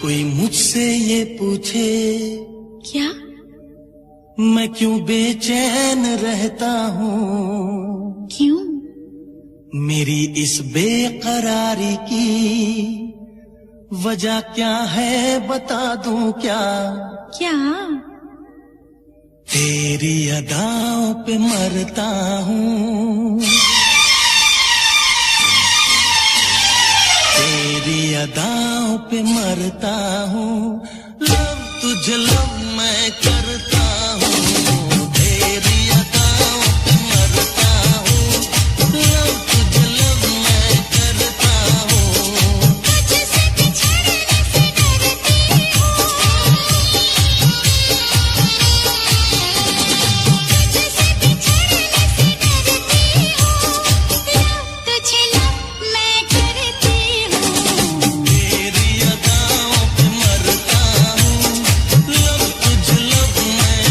कोई मुझसे ये पूछे क्या? मैं क्यों बेचैन रहता हूँ, क्यों? मेरी इस बेकरारी की वजह क्या है बता दूं क्या? क्या? तेरी अदाओं पे मरता हूँ, तेरी अदाओं पे मरता हूँ, लव तुझे लव मैं करता हूँ, तेरी अदाओं पे मरता हूँ, लव तुझे लव मैं करता हूँ, तुझसे बिछड़ने से डरती हूँ, तुझसे बिछड़ने से डरती हूँ, लव तुझे लव मैं करती हूँ, तेरी अदाओं पे मरता हूँ, लव तुझे लव मैं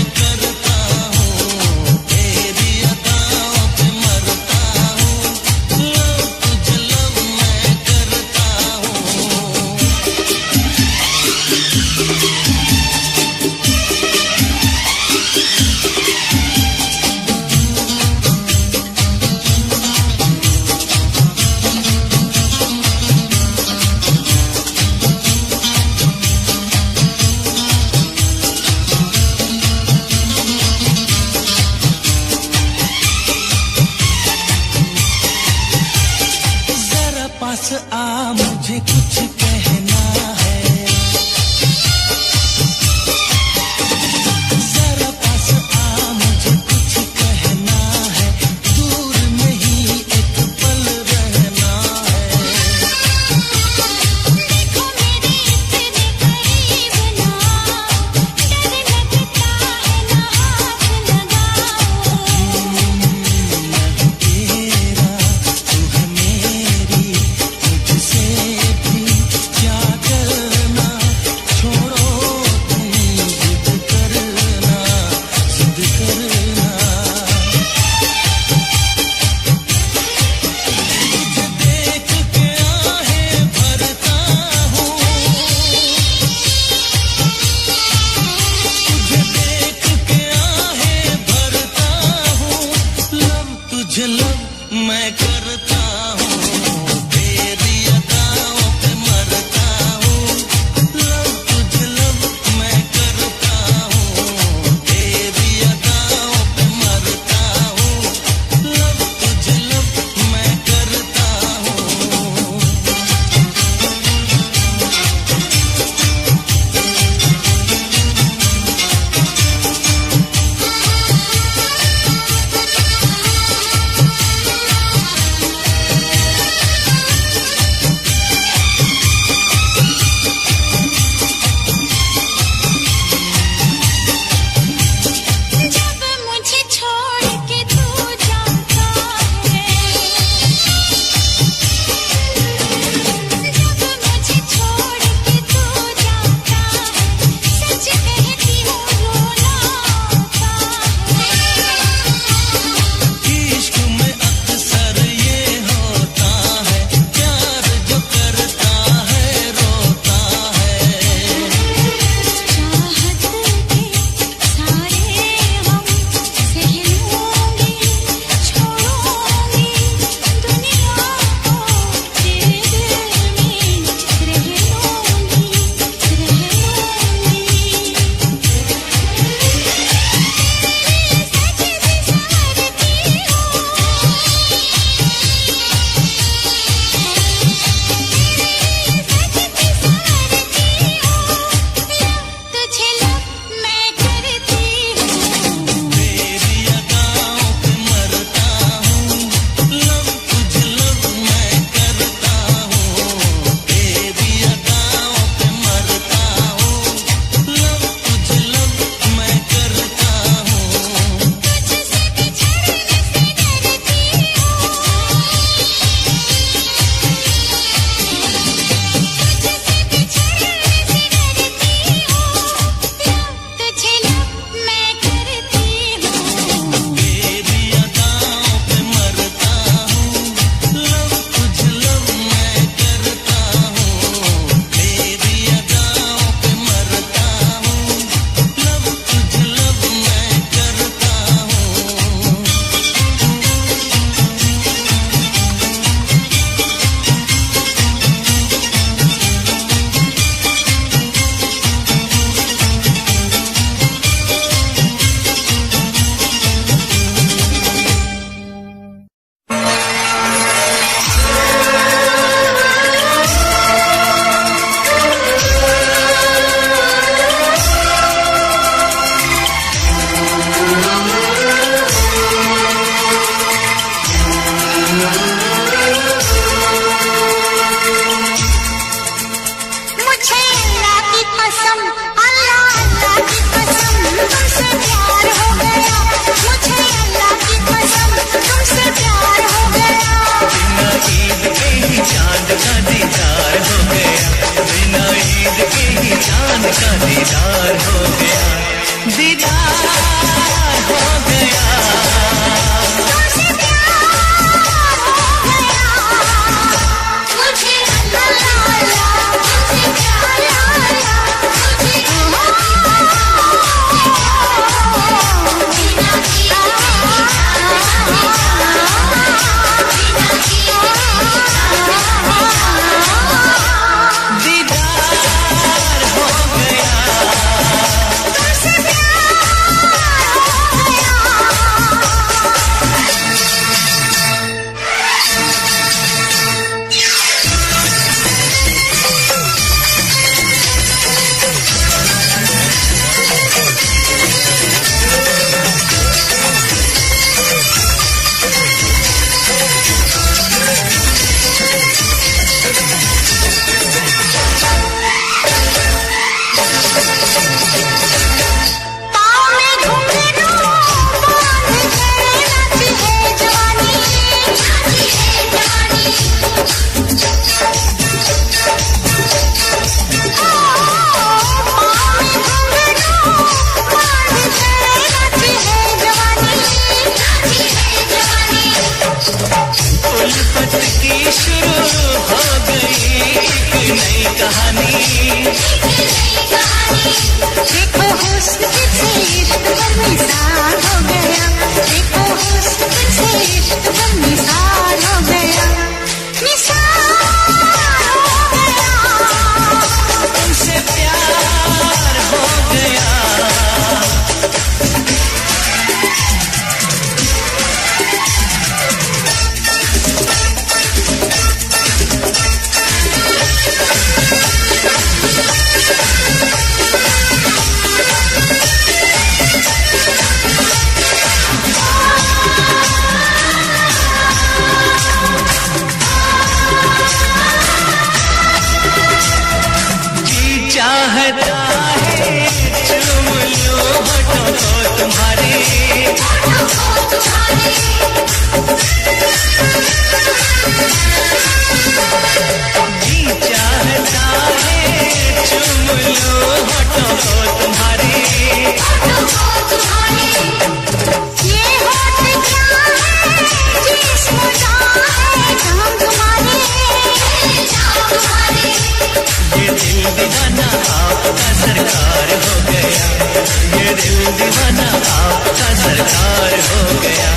ये दिल दीवाना आपका सरकार हो गया,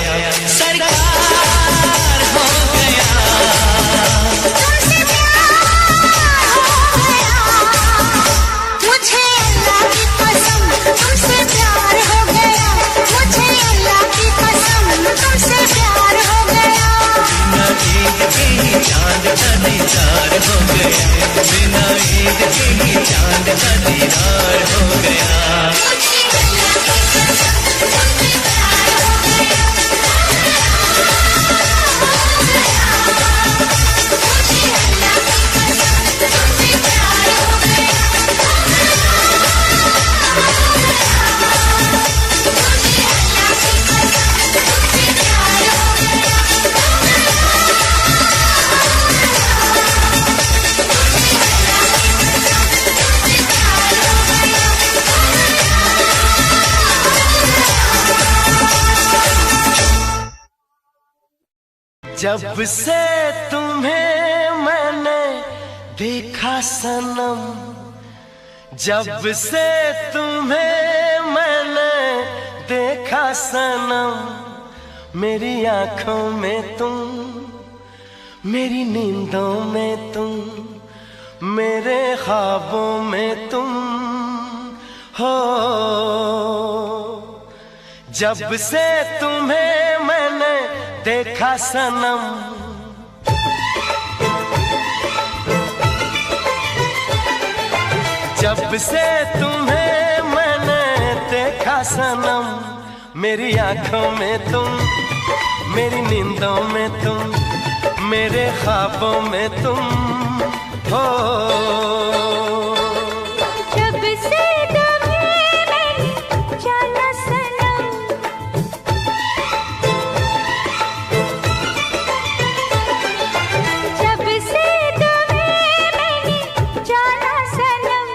सरकार हो गया। तुमसे प्यार हो गया, मुझे अल्लाह की कसम तुमसे प्यार हो गया, मुझे अल्लाह की कसम तुमसे प्यार हो गया। बिना ईद के ही चांद का दीदार हो गया, बिना ईद के ही चांद का दीदार हो गया। मुझे अल्लाह की कसम तुमसे प्यार हो गया, मुझे अल्लाह की कसम तुमसे प्यार हो गया, मुझे अल्लाह की कसम तुमसे प्यार हो गया। जब से तुम्हें मैंने देखा सनम, जब से तुम्हें मैंने देखा सनम, मेरी आंखों में तुम, मेरी नींदों में तुम, मेरे ख्वाबों में तुम हो। जब से तुम्हें मैंने देखा सनम, जब से तुम्हें मैंने देखा सनम, मेरी आंखों में तुम, मेरी नींदों में तुम, मेरे ख्वाबों में तुम हो। जब से तुम्हें मैंने जाना सनम, जब से तुम्हें मैंने जाना सनम,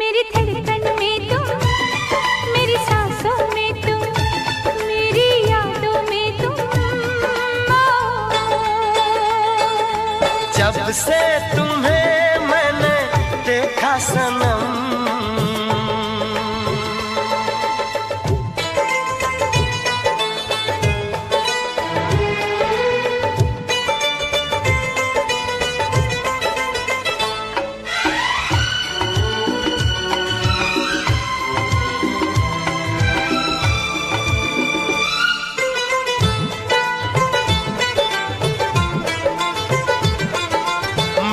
मेरी धड़कन में तुम, मेरी सांसों में तुम, मेरी यादों में तुम जब से तुम्हें मैंने देखा सनम।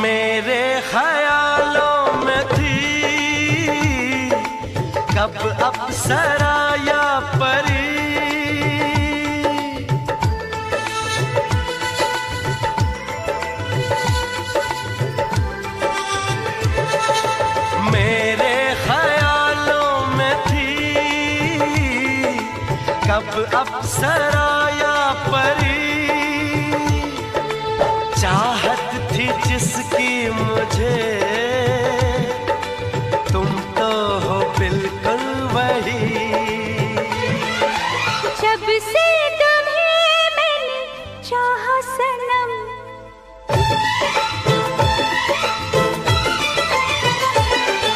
मेरे ख्यालों में थी कब अप्सरा या परी, मेरे ख्यालों में थी कब अप्सरा या परी, चाहत थी जिसकी मुझे, तुम तो हो बिल्कुल वही। जब से तुम्हें मैंने चाहा सनम,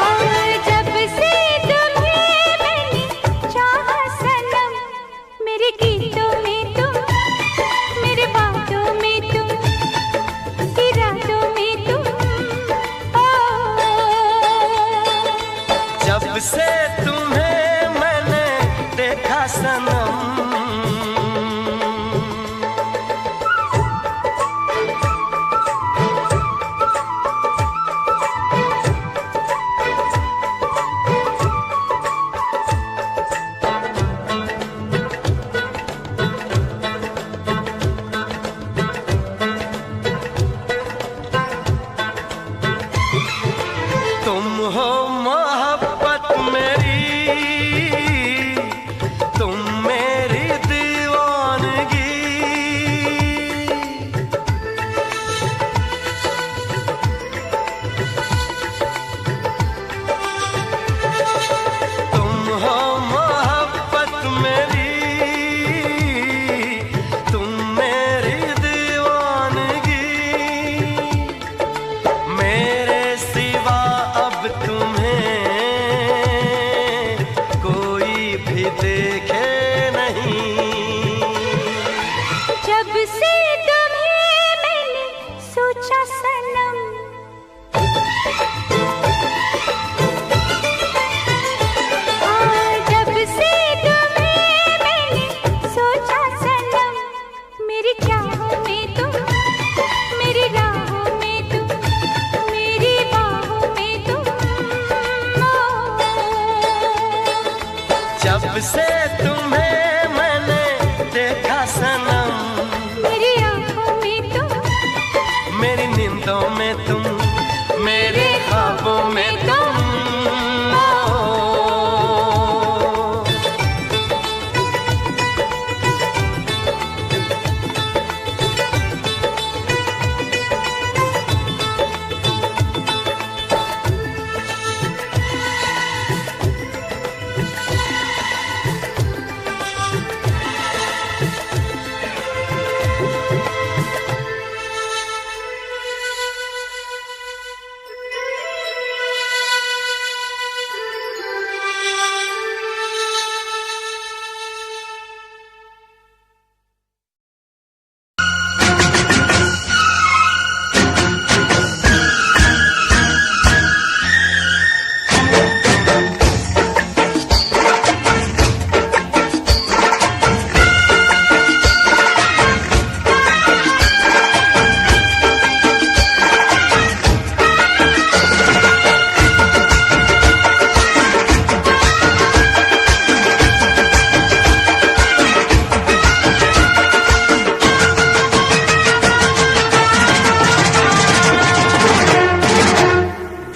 और जब से तुम्हें मैंने चाहा सनम, मेरे गीतों में तुम, मेरे बातों में तुम, इरादों में तुम जब से तुम्हें मैंने देखा सनम। तुम हो मोहब्बत मेरी, तुम देखे नहीं। जब से तुम्हें मैंने सोचा सनम, जब से तुम्हें मैंने सोचा सनम, मेरी चाहों में तुम, मेरी राहों में तुम, मेरी बाहों में तुम। जब से तुम्हें मैंने देखा सनम, मेरी आँखों में तुम, मेरी नींदों में तुम, मेरे ख्वाबों में तुम।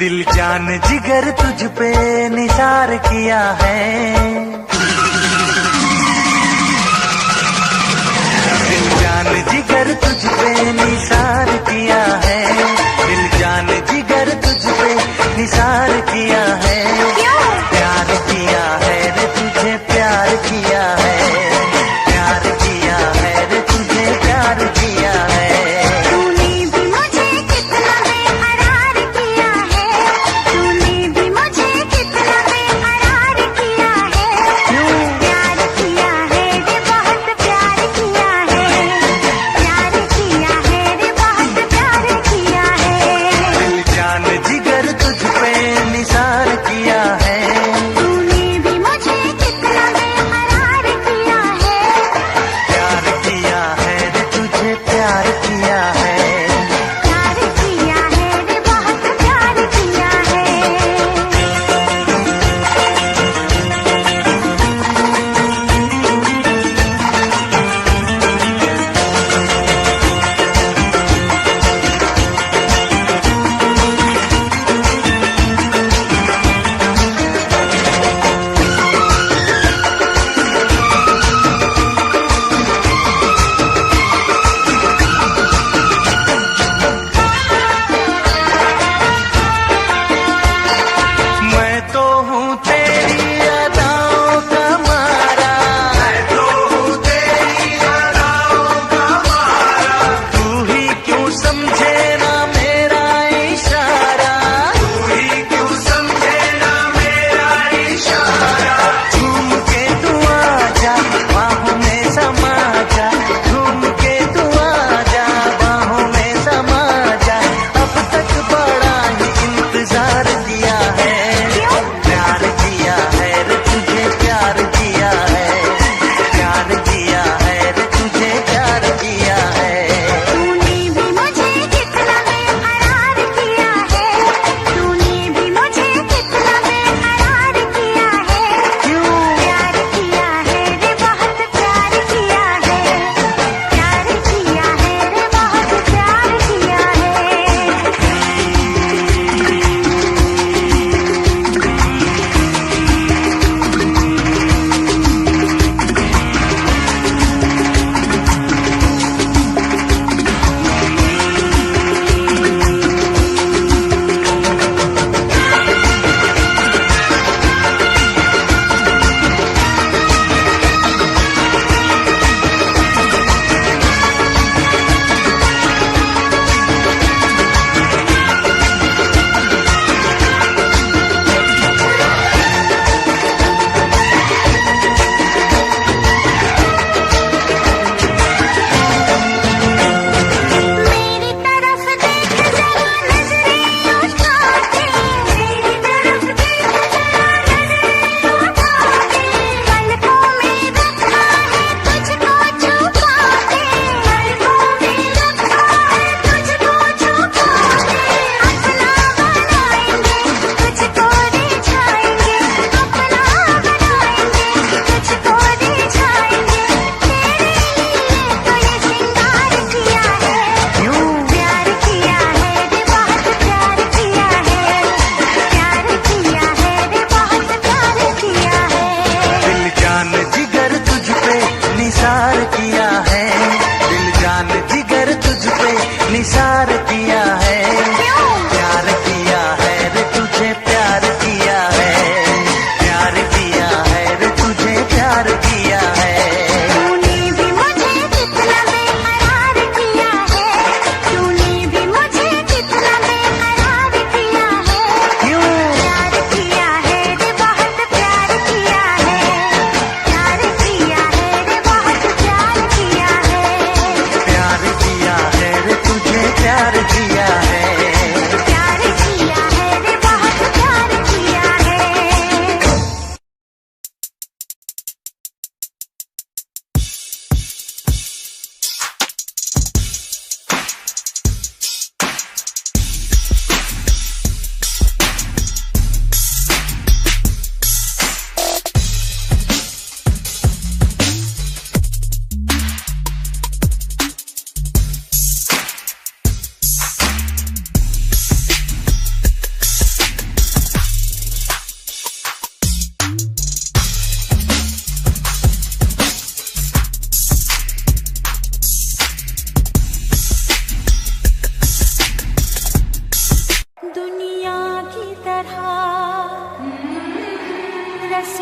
दिल जान जिगर तुझ पे निसार किया है, दिल जान जिगर तुझ पे निसार किया है, दिल जान जिगर तुझ पे निसार किया है। प्यार किया है रे तुझे प्यार किया है, प्यार किया है रे तुझे प्यार किया है। तूने भी मुझे कितना बेकरार किया है, तूने भी मुझे कितना बेकरार किया है।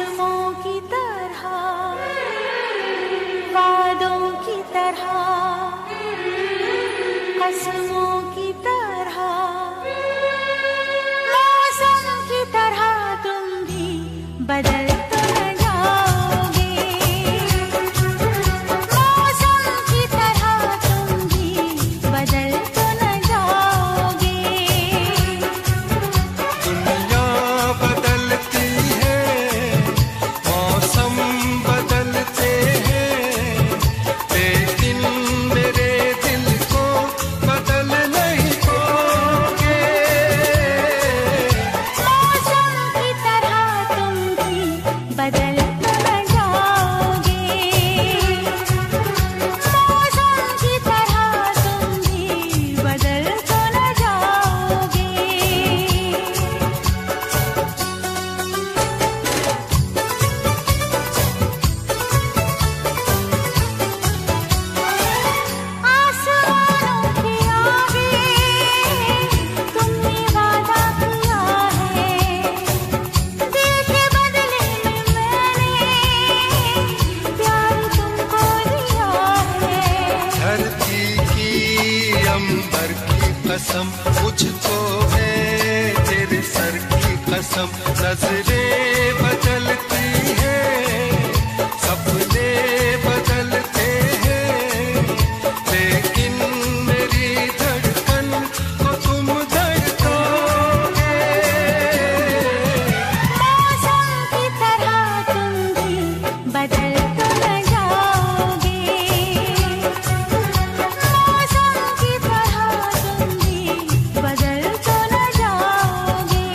कसमों की तरह, वादों की तरह, कसमों की तरह, मौसम की तरह तुम भी बदल तो न जाओगे। मौसम की तरह तुम भी बदल तो न जाओगे। दुनिया बदलती है, मौसम बदलते हैं, लेकिन मेरे दिल को बदल नहीं पाओगे। मौसम की तरह तुम भी बदल तो न जाओगे। मौसम की तरह तुम भी बदल तो न जाओगे। आसमानों के आगे तुमने वादा किया है, दिल के बदले में मैंने प्यार तुमको दिया है। धरती की अंबर की कसम, मुझको है तेरे सर की कसम। नजरें बदलती हैं, सपने बदलते हैं, लेकिन मेरी धड़कन को तुम धड़कोगे। मौसम की तरह तुम भी बदल तो न जाओगे। मौसम की तरह तुम भी बदल तो न जाओगे।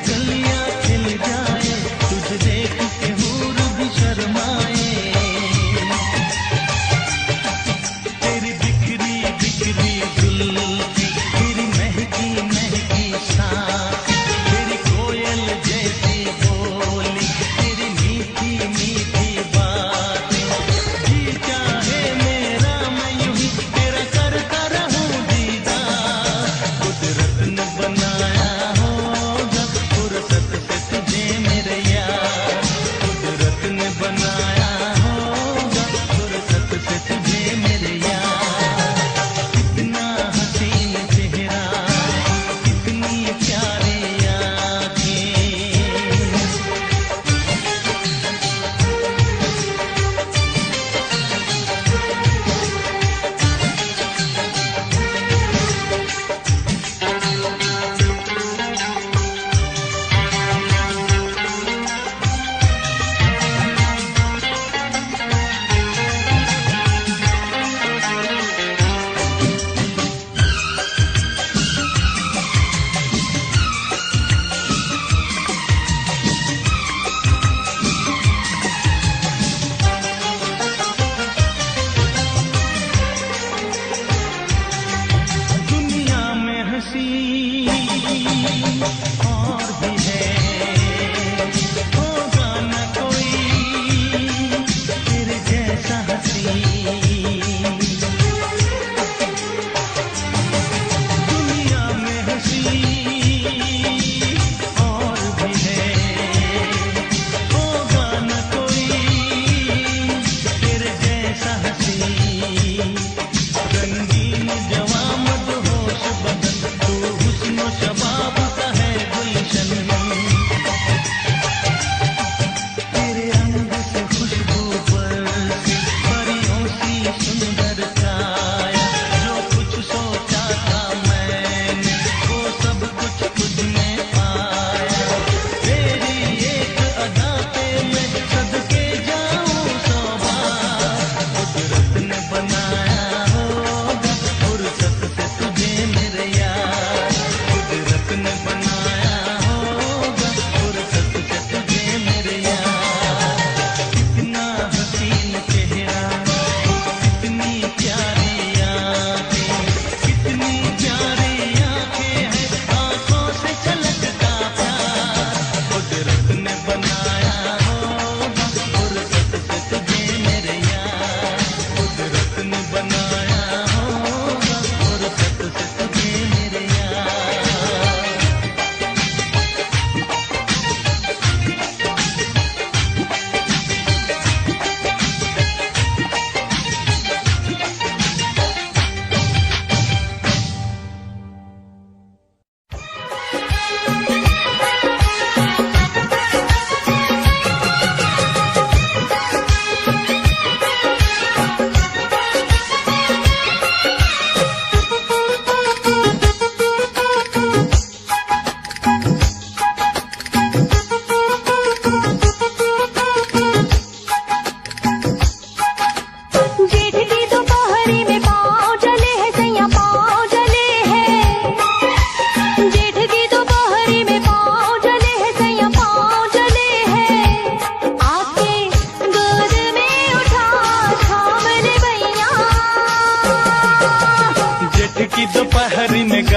गलियां खिल जाए तुझ देख के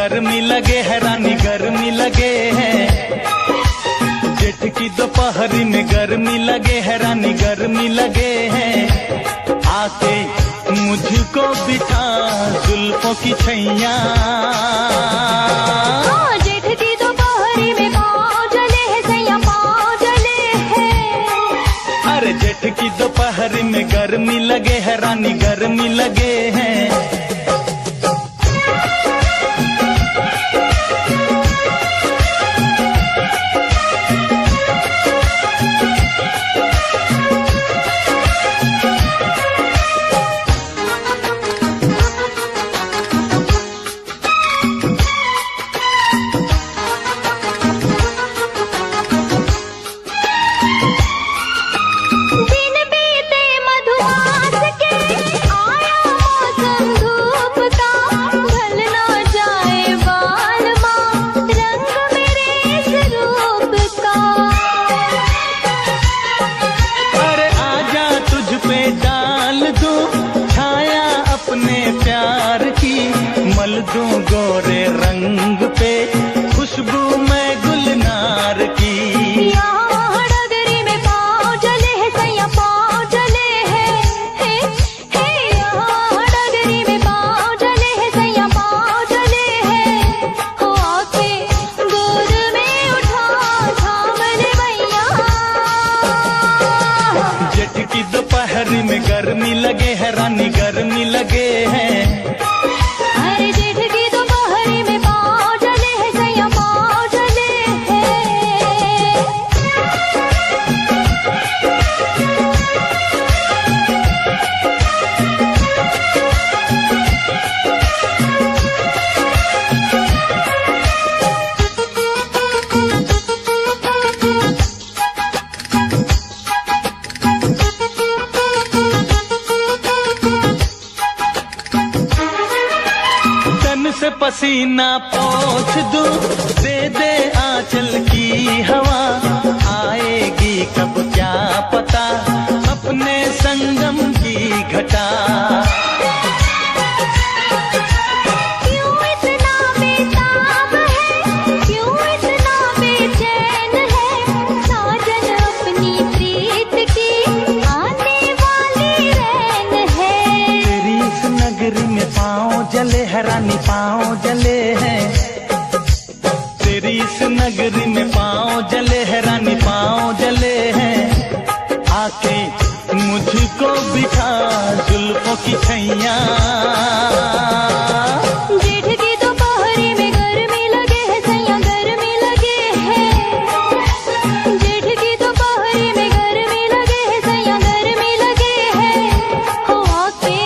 गर्मी लगे है रानी गर्मी लगे है। जेठ की दोपहरी में गर्मी लगे है रानी गर्मी लगे है। आके मुझको बिठा जुल्फों की छैया। जेठ की दोपहरी में पाँव जले है सैया पाँव जले है। अरे जेठ की दोपहरी में गर्मी लगे है रानी गर्मी लगे है। मल दूं गोरे रंग पे खुशबू मैं गुलनार की। यहाँ डगरी में पाँव जले है सैया पाँव जले है। यहाँ डगरी में पाँव जले है सैया पाँव जले है। हो आके गोद में उठा थाम ले भैया। जेठ की दोपहरी में गर्मी लगे है रानी गर्मी लगे है। जेठ की दोपहरी में पाँव जले है सैया पाँव जले है। से पसीना पोंछ दूं दे दे आंचल की हवा। आएगी कब क्या पता अपने संगम की घटा। क्यों इतना बेताब है क्यों इतना बेचैन है। साजन अपनी प्रीत की आने वाली रैन है। तेरी इस नगरी में पाँव जले है रानी पाँव जले है। तेरी इस नगरी में पाँव जले है रानी पाँव जले है। आके मुझको बिठा जुल्फों की छैया। जेठ की दोपहरी में गर्मी लगे है सैया गर्मी लगे है। जेठ की दोपहरी में गर्मी लगे है सैया गर्मी लगे है। हो आके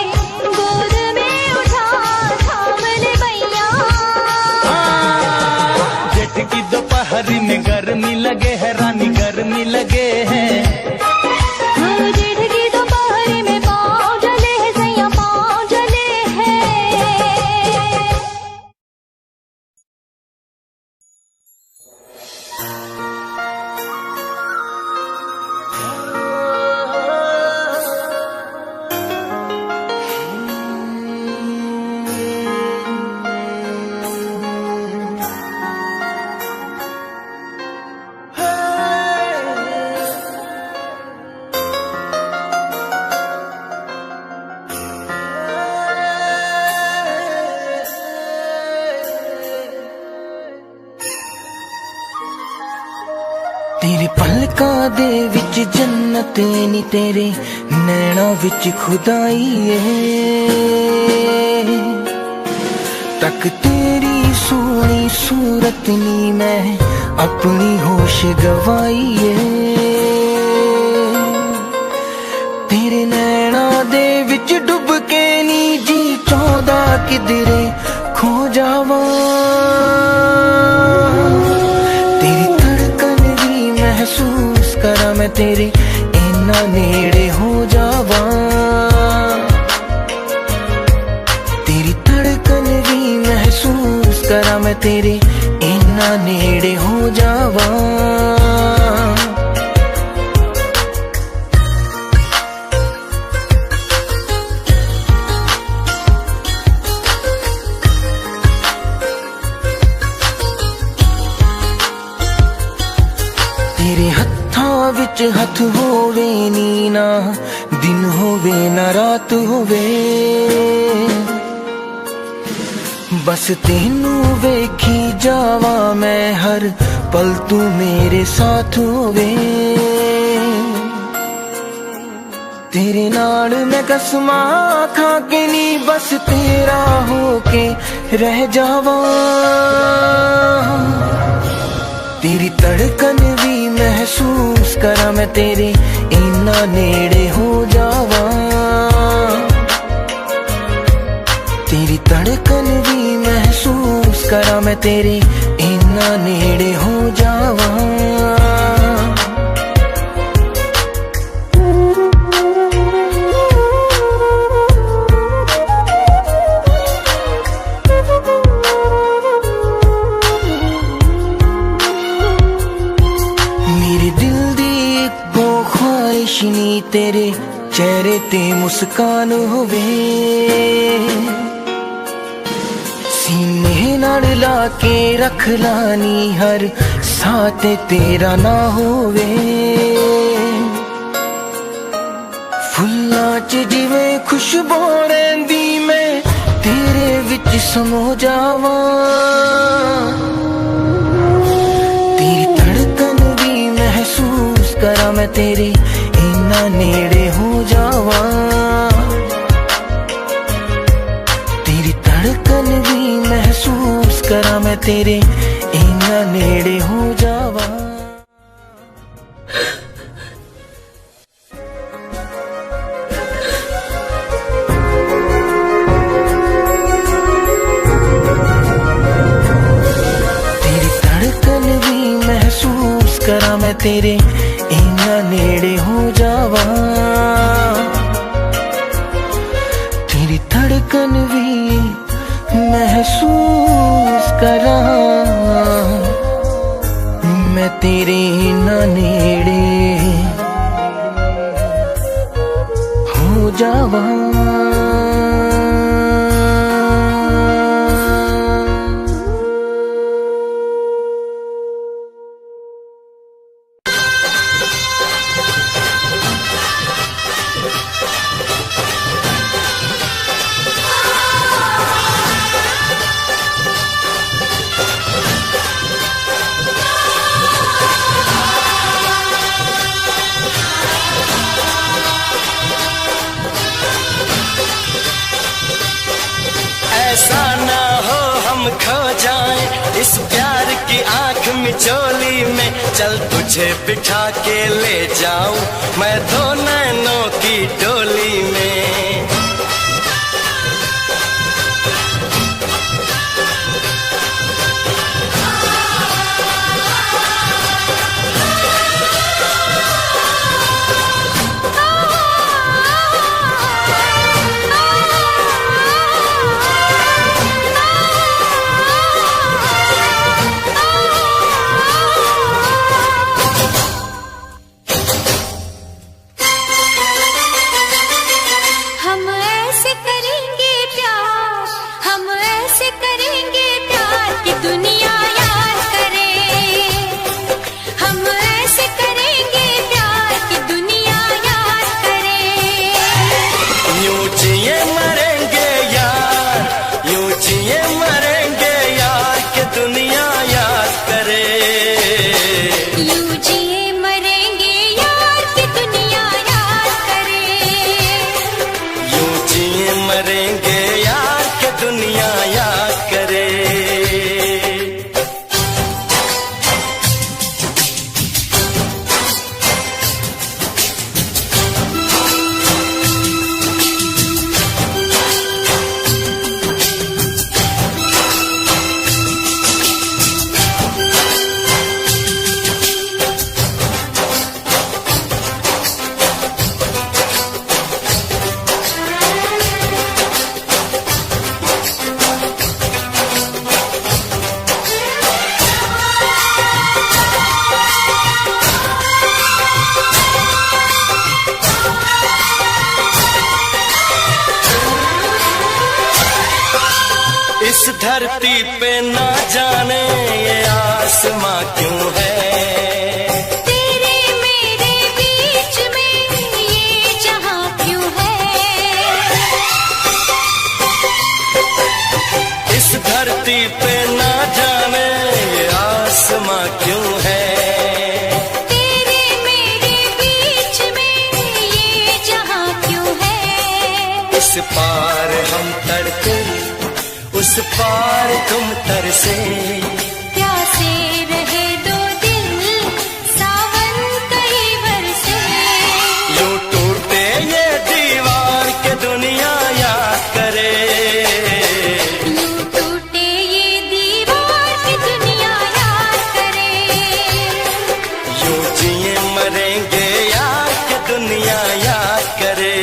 गोद में उठा थाम ले भैया। जेठ की दोपहरी में गर्मी लगे है रानी गर्मी लगे है। जेठ की दोपहरी में पाँव जले है सैया पाँव जले है। तेरे पलकां दे विच जन्नत नी तेरे नैना विच खुदाई है। तक तेरी सोनी सूरत नी मैं अपनी होश गवाई है। तेरे नैना दे विच डुब के नी जी चौदा किधरे खो जावा। महसूस करा मैं तेरे इन्ना नेड़े हो जावा। तेरी धड़कन भी महसूस करा मैं तेरे इन्ना नेड़े हो जावा। हथ होवे नी ना दिन होवे ना रात होवे बस तेनू वेखी जावा मैं हर पल तू मेरे साथ होवे तेरे नाल मैं कसमा खा के नी बस तेरा होके रह जावा तेरी धड़कन भी महसूस करा मैं तेरे इन्ना नेड़े हो जावा तेरी धड़कन भी महसूस करा मैं तेरे इन्ना नेड़े हो जावा मेरे दिल दी इक्को ख्वाहिश नी तेरे चेहरे ते मुस्कान होवे सीने नाल ला के रख लानी हर साथ तेरा ना होवे फुल्लां च जिवें खुशबू रहिंदी मैं तेरे विच समो जावां तेरी धड़कन भी महसूस करा मैं तेरे इन्ना नेड़े हो जावां तेरी धड़कन भी महसूस करा मैं तेरे इन्ना नेड़े हो जावां तेरी धड़कन भी महसूस करा मैं तेरे इन्ना नेड़े हो जावां तेरी धड़कन भी महसूस करा मैं तेरे इन्ना नेड़े हो जावां ऐसा ना हो हम खो जाएं इस प्यार की आंख मिचोली में चल तुझे बिठा के ले जाऊं मैं दो नैनों की डोली में इस धरती पे ना जाने ये आसमां क्यों है तेरे मेरे इस पार हम तड़पे, उस पार तुम तरसे। प्यासे रहे दो दिल, सावन कई बरसे। यूं टूटे ये दीवार के दुनिया याद करे। यूं टूटे ये दीवार की दुनिया याद करे। यूं जिए मरेंगे यार के दुनिया याद करे।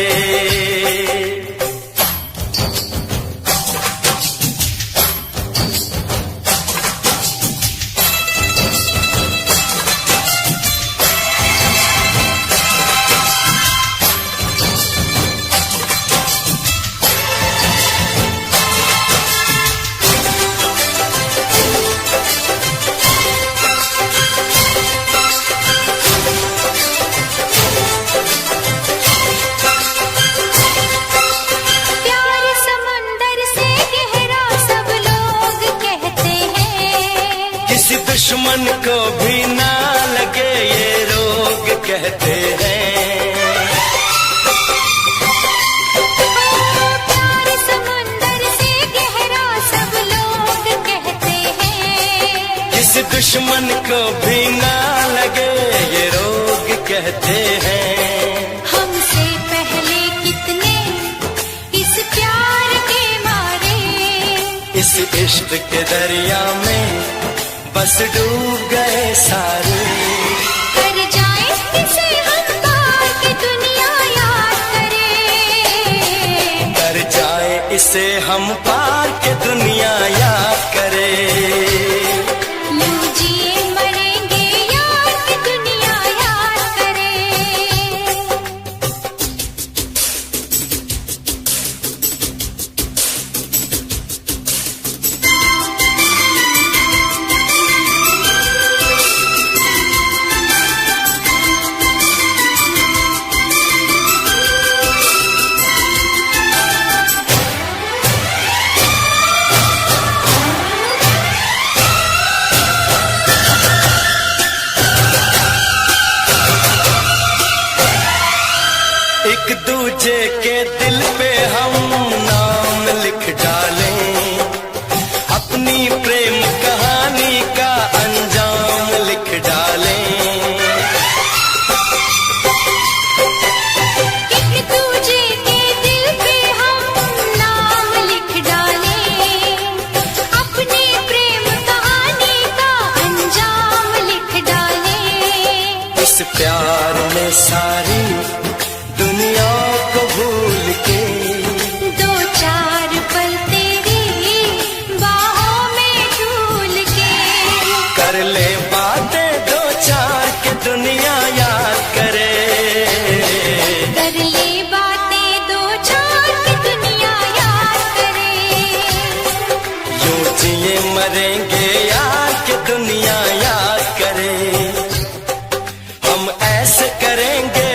प्यार समुंदर से गहरा सब लोग कहते हैं। किसी दुश्मन को भी ना लगे ये रोग कहते हैं। प्यार समुंदर से गहरा सब लोग कहते हैं। किसी दुश्मन को भी ना लगे ये रोग कहते हैं। हमसे पहले कितने इस प्यार के मारे। इस इश्क के दरिया में बस डूब गए सारे। कर जाए इसे हम पार की दुनिया याद करे। कर जाए इसे हम पार के दुनिया याद करे। यूं जिए मरेंगे यार की दुनिया याद करे। एक दूजे के दिल पे हम नाम लिख डालें। अपनी प्रेम कहानी का अंजाम लिख डालें। एक दूजे के दिल पे हम नाम लिख डालें। अपनी प्रेम कहानी का अंजाम लिख डालें। इस प्यार में सारी दुनिया को भूल के दो चार पल तेरी बाहों में झूल के। कर ले बातें दो चार के दुनिया याद करे। कर ले बातें दो चार की दुनिया याद करे। यूं जिए मरेंगे यार के दुनिया याद करे। हम ऐसे करेंगे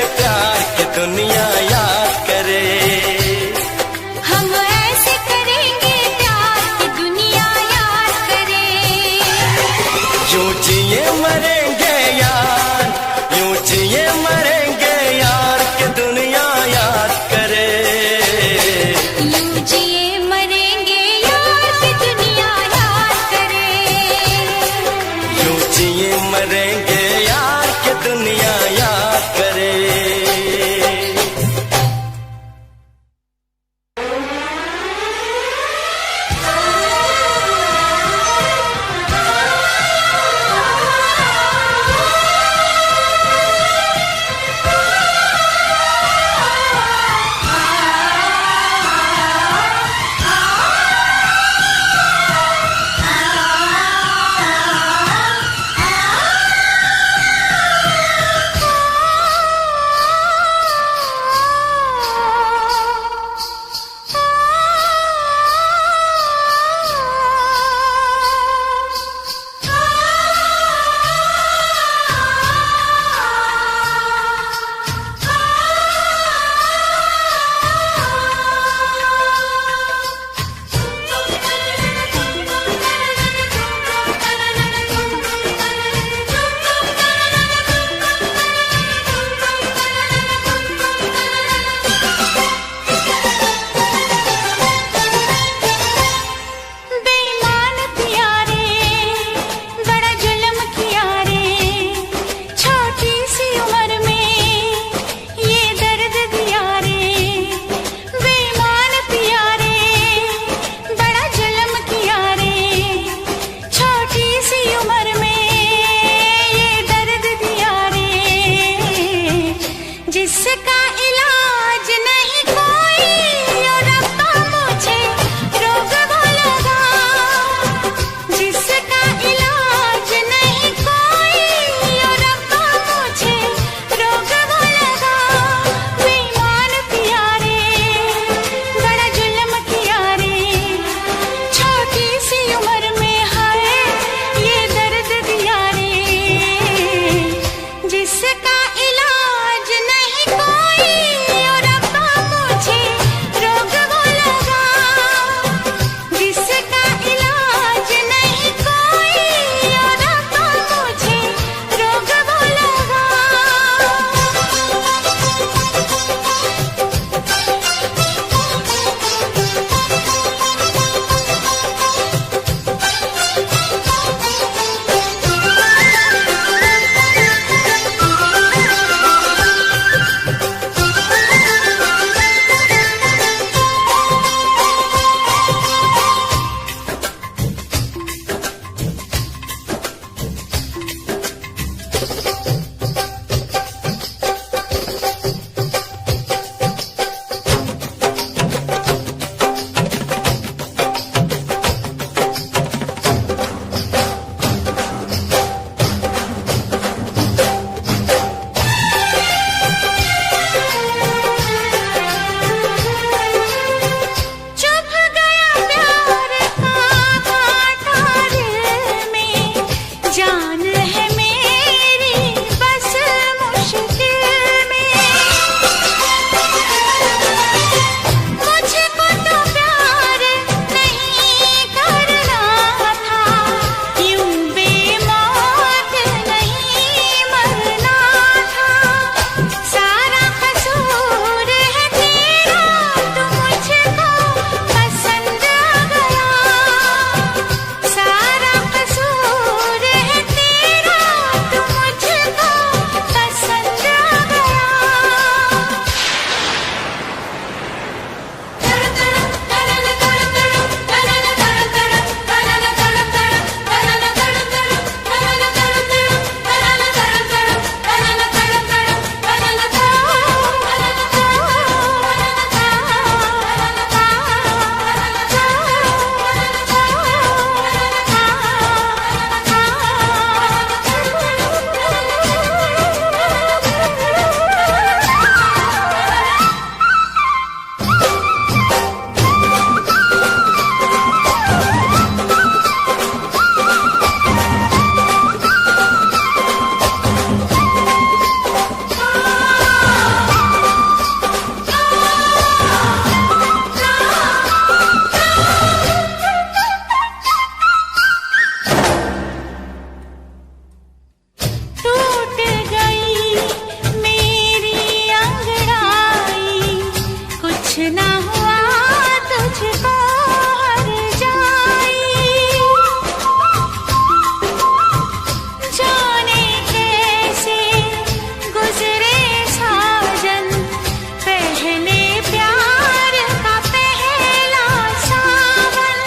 जिसका इलाज नहीं कोई, ओ रब्बा मुझे रोग वो लगा। जिसका इलाज नहीं कोई, ओ रब्बा मुझे रोग वो लगा। बेईमान पिया रे, बड़ा जुल्म किया रे, छोटी सी उम्र में हाय ये दर्द दिया रे। जिसका इलाज नहीं कोई, ओ रब्बा मुझे रोग वो लगा। जिसका इलाज नहीं कोई, ओ रब्बा मुझे रोग वो लगा। चुभ गया प्यार का कांटा दिल में, जान है मेरी बस मुश्किल में। मुझको तो प्यार नहीं करना था, यूं बेमौत नहीं मरना था। सारा कसूर है तेरा, तू मुझको पसंद आ गया। सारा कसूर है तेरा, तू मुझको पसंद आ गया। टूट गई मेरी अंगड़ाई, कुछ ना हुआ तुझको हर जाई। जाने कैसे गुजरे साजन, पहले प्यार का पहला सावन।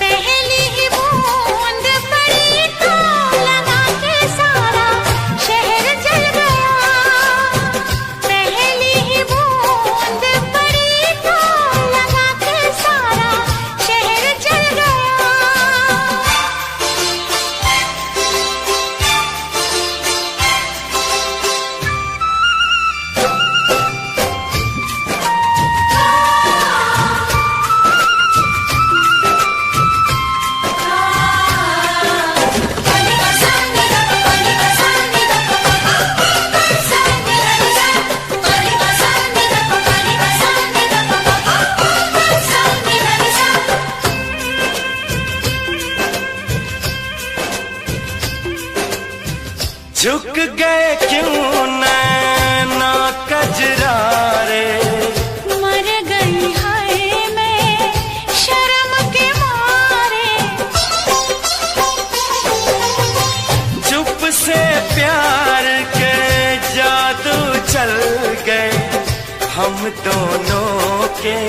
पहली ही बूंद पड़ी तो लगा के सारा शहर जल गया। पहली ही बूंद पड़ी तो लगा के सारा शहर जल गया। झुक गए क्यों नैना कजरारे, मर गई हाय मैं शर्म के मारे। चुप से प्यार के जादू चल गए हम दोनों के।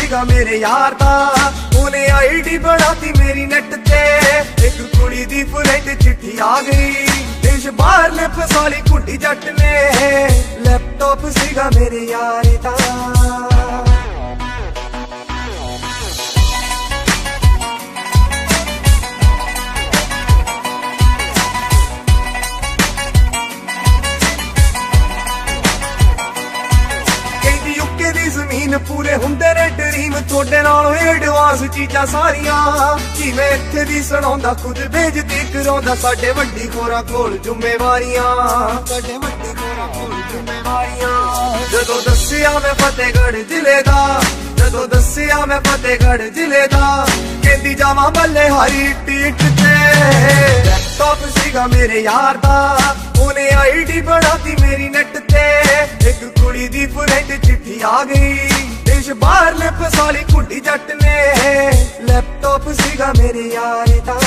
ਸੀਗਾ ਮੇਰੇ ਯਾਰ ਦਾ, ਉਹਨੇ ਆਈਡੀ ਬਣਾਤੀ ਮੇਰੀ ਨੈਟ ਤੇ। ਇੱਕ ਕੁੜੀ ਦੀ ਫਰੈਂਡ ਚਿੱਠੀ ਆ ਗਈ, ਦੇਸ਼ ਬਾਹਰ ਨੇ ਫਸਾਲੀ ਕੁੱਟੀ ਜੱਟ ਨੇ। ਲੈਪਟਾਪ ਸੀਗਾ ਮੇਰੇ ਯਾਰ ਦਾ। ਜ਼ਮੀਨ ਪੂਰੇ ਹੁੰਦੇ ਨੇ ਡ੍ਰੀਮ, ਤੁਹਾਡੇ ਨਾਲੋਂ ਐਡਵਾਂਸ ਚੀਜ਼ਾਂ ਸਾਰੀਆਂ। ਜਿਵੇਂ ਇੱਥੇ ਦੀ ਸੁਣਾਉਂਦਾ ਖੁਦ ਭੇਜਦੀ ਕਰਾਉਂਦਾ, ਸਾਡੇ ਵੱਡੀ ਖੋਰਾਂ ਕੋਲ ਜ਼ਿੰਮੇਵਾਰੀਆਂ। ਸਾਡੇ ਵੱਡੀ ਖੋਰਾਂ ਕੋਲ ਜ਼ਿੰਮੇਵਾਰੀਆਂ। ਜਦੋਂ ਦੱਸਿਆ ਮੈਂ ਫਤਿਹਗੜ੍ਹ ਜ਼ਿਲ੍ਹੇ ਦਾ, ਜਦੋਂ ਦੱਸਿਆ ਮੈਂ ਫਤਿਹਗੜ੍ਹ ਜ਼ਿਲ੍ਹੇ ਦਾ, ਕਹਿੰਦੀ ਜਾਵਾਂ ਬੱਲੇ ਹਾਰੀ ਟੀਟ ਤੇ। ਲੈਪਟਾਪ ਸੀਗਾ ਮੇਰੇ ਯਾਰ ਦਾ, ਉਹਨੇ ਆਈਡੀ ਬਣਾਤੀ ਮੇਰੀ ਨੈਟ ਤੇ। ਇੱਕ ਕੁੜੀ ਦੀ ਫਰੈਂਡ ਚਿੱਠੀ ਆ ਗਈ, ਦੇਸ਼ ਬਾਹਰ ਨੇ ਫਸਾਲੀ ਕੁੱਟੀ ਜੱਟ ਨੇ। ਲੈਪਟਾਪ ਸੀਗਾ ਮੇਰੇ ਯਾਰ ਦਾ।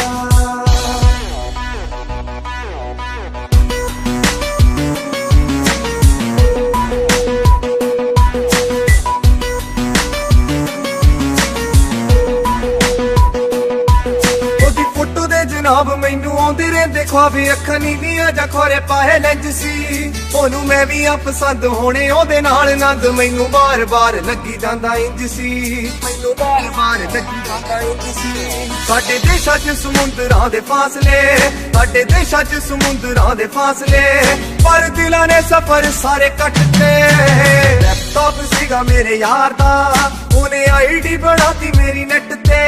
ਜਨਾਬ ਮੈਨੂੰ ਆਉਂਦੇ ਰਹਿੰਦੇ ਖੁਆਬ, ਅੱਖਾਂ ਨੀਵੀਆਂ ਜਾਂ ਖੋਰੇ ਪਾਏ ਲੈਂਜ ਸੀ। ਉਹਨੂੰ ਮੈਂ ਵੀ ਆ ਪਸੰਦ ਹੋਣੇ ਉਹਦੇ ਨਾਲ ਨੰਦ, ਮੈਨੂੰ ਬਾਰ-ਬਾਰ ਲੱਗੀ ਜਾਂਦਾ ਇੰਜ ਸੀ। ਮੈਨੂੰ ਬਾਰ-ਬਾਰ ਲੱਗੀ ਜਾਂਦਾ ਇੰਜ ਸੀ। ਸਾਡੇ ਦੇਸ਼ਾਂ 'ਚ ਸਮੁੰਦਰਾਂ ਦੇ ਫਾਸਲੇ, ਸਾਡੇ ਦੇਸ਼ਾਂ 'ਚ ਸਮੁੰਦਰਾਂ ਦੇ ਫਾਸਲੇ, ਪਰ ਦਿਲਾਂ ਨੇ ਸਫ਼ਰ ਸਾਰੇ ਕੱਟਤੇ। ਲੈਪਟਾਪ ਸੀਗਾ ਮੇਰੇ ਯਾਰ ਦਾ, ਉਹਨੇ ਆਈਡੀ ਬਣਾਤੀ ਮੇਰੀ ਨੈਟ ਤੇ।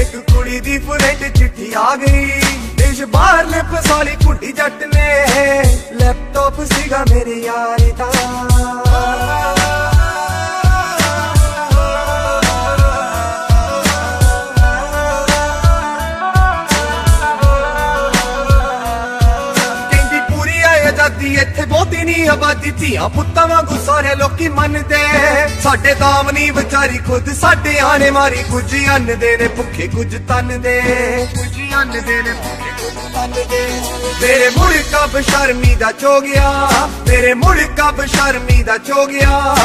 ਇੱਕ ਕੁੜੀ ਦੀ ਫਰੈਂਡ ਚਿੱਠੀ ਆ ਗਈ, ਦੇਸ਼ ਬਾਹਰ ਨੇ ਫਸਾਲੀ ਕੁੱਟੀ ਜੱਟ ਨੇ। ਲੈਪਟਾਪ ਸੀਗਾ ਮੇਰੇ ਯਾਰ ਦਾ। ਇੱਥੇ ਬਹੁਤੀ ਨਹੀਂ ਆਬਾਦੀ, ਧੀਆਂ ਪੁੱਤਾਂ ਵਾਂਗੂ ਸਾਰੇ ਲੋਕੀ ਮੰਨਦੇ। ਸਾਡੇ ਦਾਮ ਨਹੀਂ ਵਿਚਾਰੀ ਖੁਦ ਸਾਡੇ ਆਣੇ ਮਾਰੀ, ਕੁਝ ਅੰਨਦੇ ਨੇ ਭੁੱਖੇ ਕੁਝ ਤੰਨਦੇ। ਕੁਝ ਅੰਨਦੇ ਨੇ ਭੁੱਖੇ ਕੁਝ ਤੰਨਦੇ। ਮੇਰੇ ਮੁਲਕਾਂ ਬਸ਼ਰਮੀ ਦਾ ਚੋ ਗਿਆ, ਮੇਰੇ ਮੁਲਕਾਂ ਬਸ਼ਰਮੀ ਦਾ ਚੋ ਗਿਆ।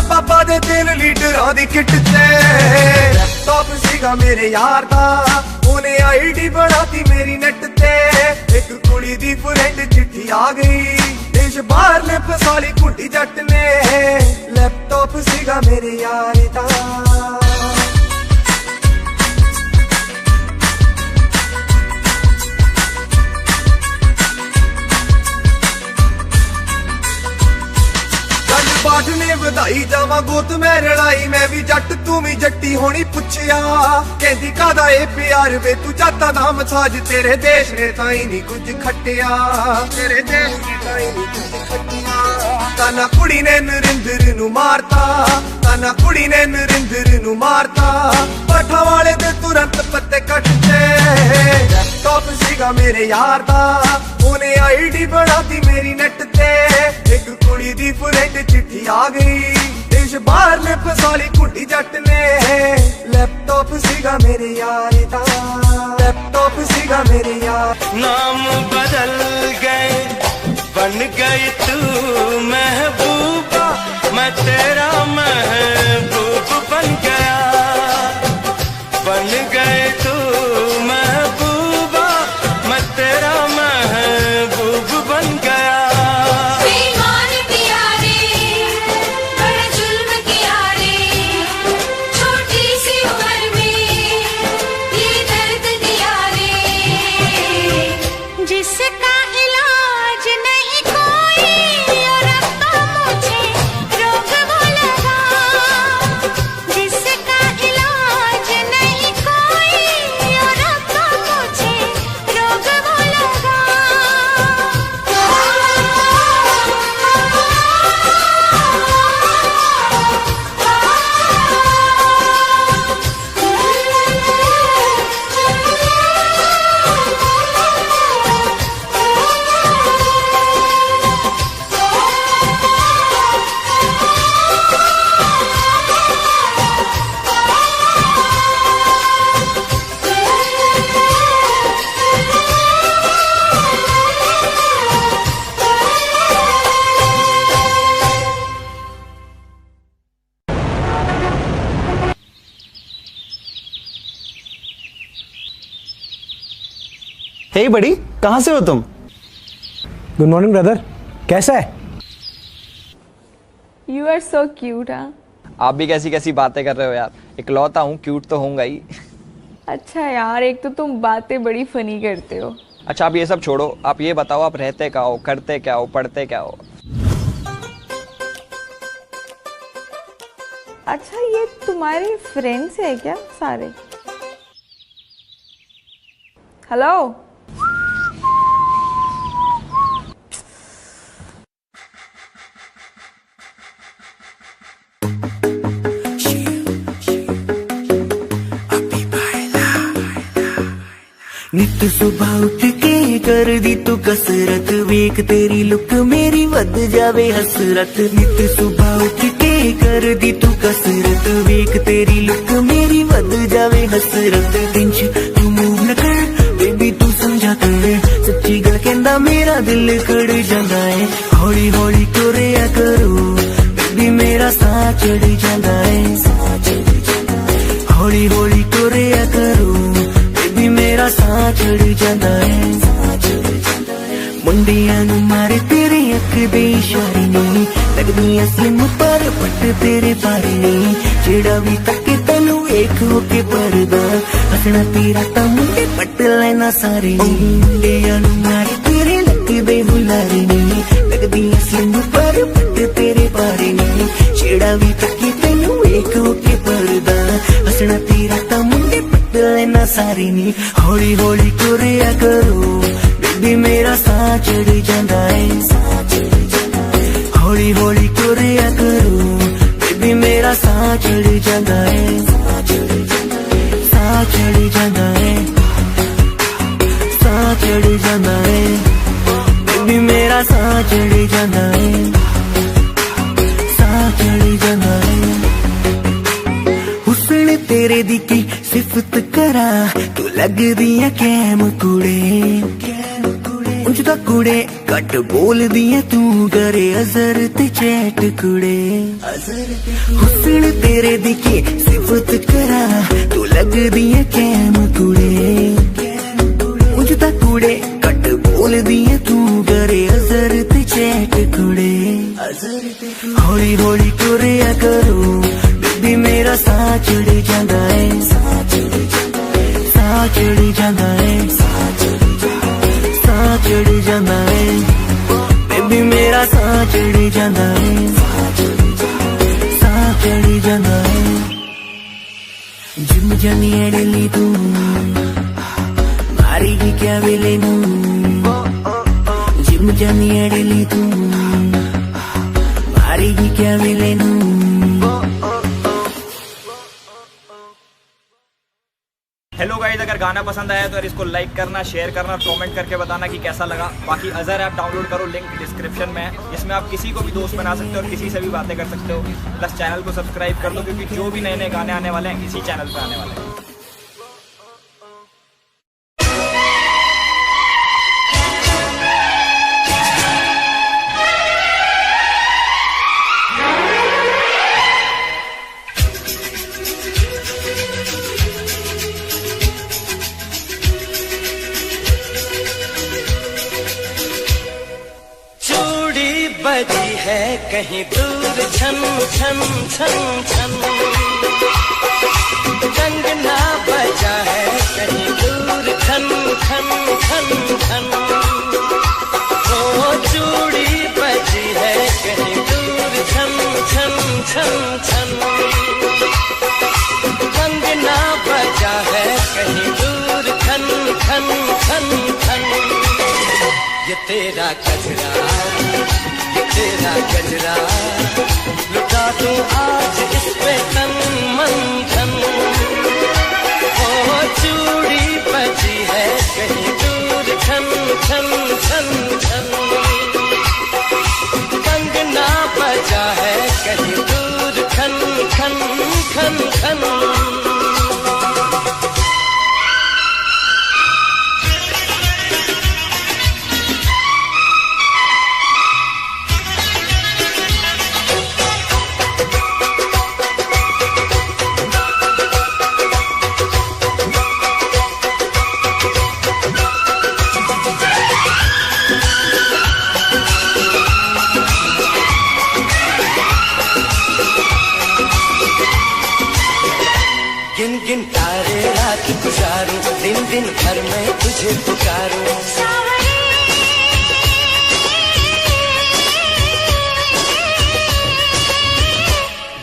ਬਾਬਾ ਦੇ ਦਿਲ ਲੀਡਰਾਂ ਦੀ ਕਿੱਟ ਤੇ। ਲੈਪਟਾਪ ਸੀਗਾ ਮੇਰੇ ਯਾਰ ਦਾ, ਉਹਨੇ ਆਈਡੀ ਬਣਾਤੀ ਮੇਰੀ ਨੈਟ ਤੇ। ਇੱਕ ਕੁੜੀ ਦੀ ਫਰੈਂਡ ਚਿੱਠੀ ਆ ਗਈ, ਦੇਸ਼ ਬਾਹਰ ਨੇ ਫਸਾਲੀ ਕੁੱਟੀ ਜੱਟ ਨੇ। ਲੈਪਟਾਪ ਸੀਗਾ ਮੇਰੇ ਯਾਰ ਦਾ। ਬਾਠ ਨੇ ਵਧਾਈ ਜਾਵਾਂ ਗੋਤ ਮੈਂ ਰਲਾਈ, ਮੈਂ ਵੀ ਜੱਟ ਤੂੰ ਵੀ ਜੱਟੀ ਹੋਣੀ ਪੁੱਛਿਆ। ਕਹਿੰਦੀ ਕਾਦਾ ਇਹ ਪਿਆਰ ਵੇ ਤੂੰ ਜਾਤਾਂ ਦਾ ਮਸਾਜ, ਤੇਰੇ ਦੇਸ਼ ਨੇ ਤਾਂ ਹੀ ਨਹੀਂ ਕੁਝ ਖੱਟਿਆ। ਤੇਰੇ ਦੇਸ਼ ਨੇ ਤਾਂ ਹੀ ਨਹੀਂ ਕੁਝ ਖੱਟਿਆ। ਤਾਨਾ ਕੁੜੀ ਨੇ ਨਰਿੰਦਰ ਨੂੰ ਮਾਰਤਾ, ਤਾਨਾ ਕੁੜੀ ਨੇ ਨਰਿੰਦਰ ਨੂੰ ਮਾਰਤਾ। ਪਾਠਾਂ ਵਾਲੇ ਦੇ ਤੁਰੰਤ ਪੱਤੇ ਕੱਟਦੇ। ਲੈਪਟਾਪ ਸੀਗਾ ਮੇਰੇ ਯਾਰ ਦਾ, ਉਹਨੇ ਆਈਡੀ ਬਣਾਤੀ ਮੇਰੀ ਨੈਟ ਤੇ। ਇੱਕ ਕੁੜੀ ਦੀ ਫਰੈਂਡ ਚਿੱਠੀ ਆ ਗਈ, ਦੇਸ਼ ਬਾਹਰ ਨੇ ਫਸਾਲੀ ਕੁੱਟੀ ਜੱਟ ਨੇ। ਲੈਪਟਾਪ ਸੀਗਾ ਮੇਰੇ ਯਾਰ ਦਾ। ਲੈਪਟਾਪ ਸੀਗਾ ਮੇਰੇ ਯਾਰ। नाम बदल गए बन गई तू महबूबा, मैं तेरा महबूब बन गया। बन गए तू महबूबा, मैं तेरा महबूब बन गया। बेईमान किया रे, बड़ा जुल्म किया रे, छोटी सी उम्र में ये दर्द दिया रे। जिस हे बड़ी, कहाँ से हो तुम? गुड मॉर्निंग ब्रदर, कैसा है? You are so cute. हाँ आप भी कैसी कैसी बातें कर रहे हो यार, इकलौता हूँ, क्यूट तो होऊंगा ही। अच्छा यार, एक तो तुम बातें बड़ी फनी करते हो। अच्छा आप ये सब छोड़ो, आप ये बताओ आप रहते क्या हो, करते क्या हो, पढ़ते क्या हो? अच्छा ये तुम्हारे फ्रेंड्स है क्या सारे? हेलो नित सुबह उठ के कर दी तू कसरत, वेख तेरी लुक मेरी वध जावे हसरत। नित सुबह उठ के कर दी तू कसरत, वेख तेरी लुक मेरी वध जावे हसरत। दिन च तू मूव न कर बेबी तू समझा कर, सच्ची गल कहंदा मेरा दिल कड़ जांदा है। हौली हौली तुरिया करो बेबी मेरा साह चढ़ जांदा है। हौली हौली तुरिया करो बेबी मेरा साह चढ़ जांदा है। मुंडियां नूं मारे तेरे अख दे इशारे नहीं, लगदियां स्लिम पर पट तेरे बारे नहीं। जेड़ा भी तके तैनू वेख होके परदा, हसना तेरा तां मुंडे पट लेना सारे नहीं। मुंडियां नूं मारे तेरे लक दे हुलारे नहीं, लगदियां स्लिम पर पट तेरे बारे नहीं। जेड़ा भी तके तैनू वेख होके परदा, हसना तेरा तां मुंडे पट लेना सारे नहीं। हौली हौली तुरिया करो बेबी मेरा साह चढ़ जांदा है। हौली हौली तुरिया करो बेबी मेरा साह चढ़ जांदा है। साह चढ़ जांदा है, साह चढ़ जांदा है बेबी मेरा साह चढ़ जांदा है। साह चढ़ जांदा है। हुस्न तेरे दी की सिफत करा, तू लगदी है कैम कुड़े। ਉਂਝ ਤਾਂ ਕੁੜੇ ਘੱਟ ਬੋਲਦੀ ਐ ਤੂੰ, ਕਰੇ ਅਜ਼ਰ ਤੇ ਚੈਟ ਕੁੜੇ। ਹੁਸਨ ਤੇਰੇ ਦੀ ਕੀ ਸਿਫਤ ਕਰਾਂ, ਤੂੰ ਲੱਗਦੀ ਐ ਕੈਮ ਕੁੜੇ। ਉਂਝ ਤਾਂ ਕੁੜੇ ਘੱਟ ਬੋਲਦੀ ਐ ਤੂੰ, ਕਰੇ ਅਜ਼ਰ ਤੇ ਚੈਟ ਕੁੜੇ। ਹੌਲੀ ਹੌਲੀ ਤੁਰਿਆ ਕਰੋ ਬੇਬੀ ਮੇਰਾ ਸਾਹ ਚੜ ਜਾਂਦਾ ਹੈ। ਸਾਹ ਚੜ ਜਾਂਦਾ ਹੈ, साह चढ़ जांदा है बेबी मेरा साह चढ़ जांदा है। साह चढ़ जांदा है। जिम जानी है डेली तू, मारेगी क्या वेले नू। जिम जानी है डेली तू, मारेगी क्या वेले नू। हेलो गाइस, अगर गाना पसंद आया तो इसको लाइक करना, शेयर करना, कमेंट करके बताना कि कैसा लगा। बाकी अजहर ऐप डाउनलोड करो, लिंक डिस्क्रिप्शन में है। इसमें आप किसी को भी दोस्त बना सकते हो और किसी से भी बातें कर सकते हो। प्लस चैनल को सब्सक्राइब कर दो, क्योंकि जो भी नए नए गाने आने वाले हैं इसी चैनल पे आने वाले हैं। बजी है कहीं दूर छन छन छन छन, कंगना बजा है कहीं दूर छन छन छन छन। वो चूड़ी बजी है कहीं दूर छन छन छन छन, कंगना बजा है कहीं दूर छन छन छन छन। ये तेरा गजरा, ये तेरा गजरा, लुटा दूं आज इस पे तन मन धन। ओ चूड़ी बजी है कहीं दूर छन छन छन छन, कंगना बजा है कहीं दूर खन खन खन खन। गिन गिन तारे रात गुजारूं, दिन दिन भर मैं तुझे पुकारूं।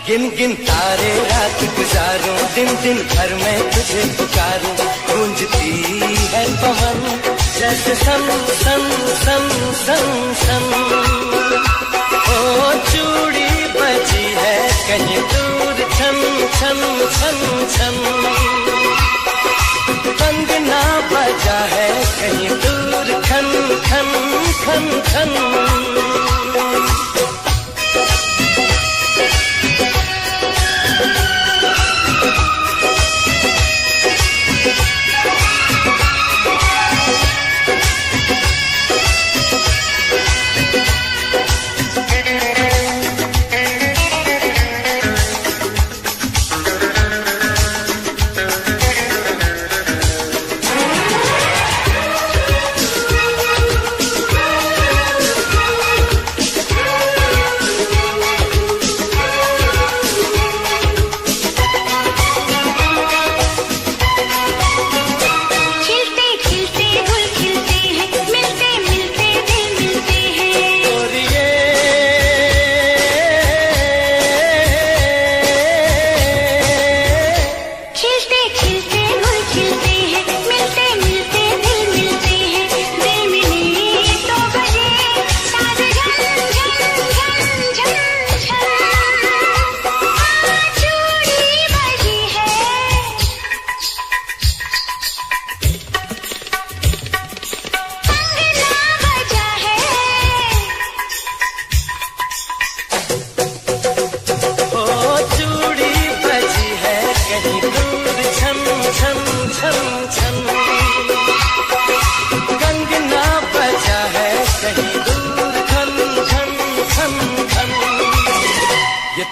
गिन गिन तारे रात गुजारूं, दिन दिन भर मैं तुझे पुकारूं। गूंजती है पवन जैसे सन सन सन सन सन। ओ चूड़ी बजी है कहीं दूर छन छन छन छन। कंगना बजा है कहीं दूर खन खन खन खन।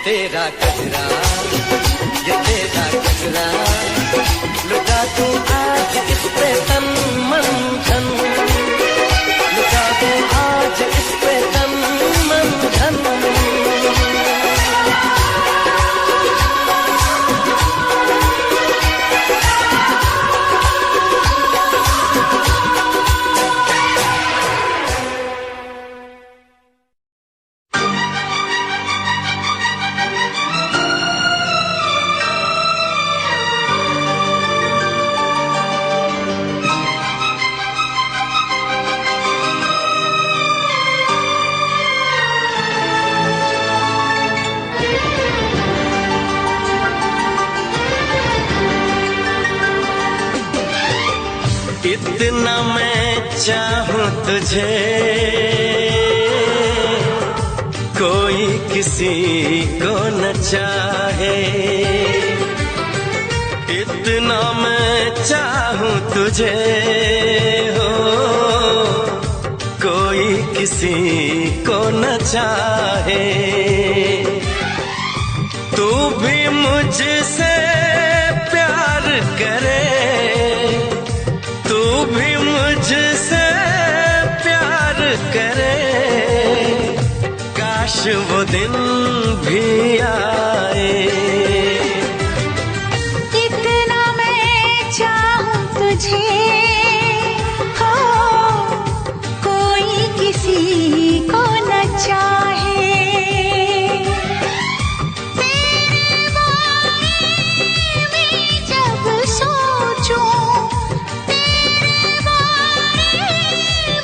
तेरा गजरा, ये तेरा गजरा, लुटा दूं आज इस पे तन मन धन। लुटा दूं आज इस पे तन मन धन। इतना मैं चाहूं तुझे, कोई किसी को न चाहे। इतना मैं चाहूं तुझे हो, कोई किसी को न चाहे। तू भी मुझसे प्यार करे, तू भी मुझसे प्यार करे। काश वो दिन भी आए। इतना मैं चाहूं तुझे हो, कोई किसी को न चाहे। तेरे बारे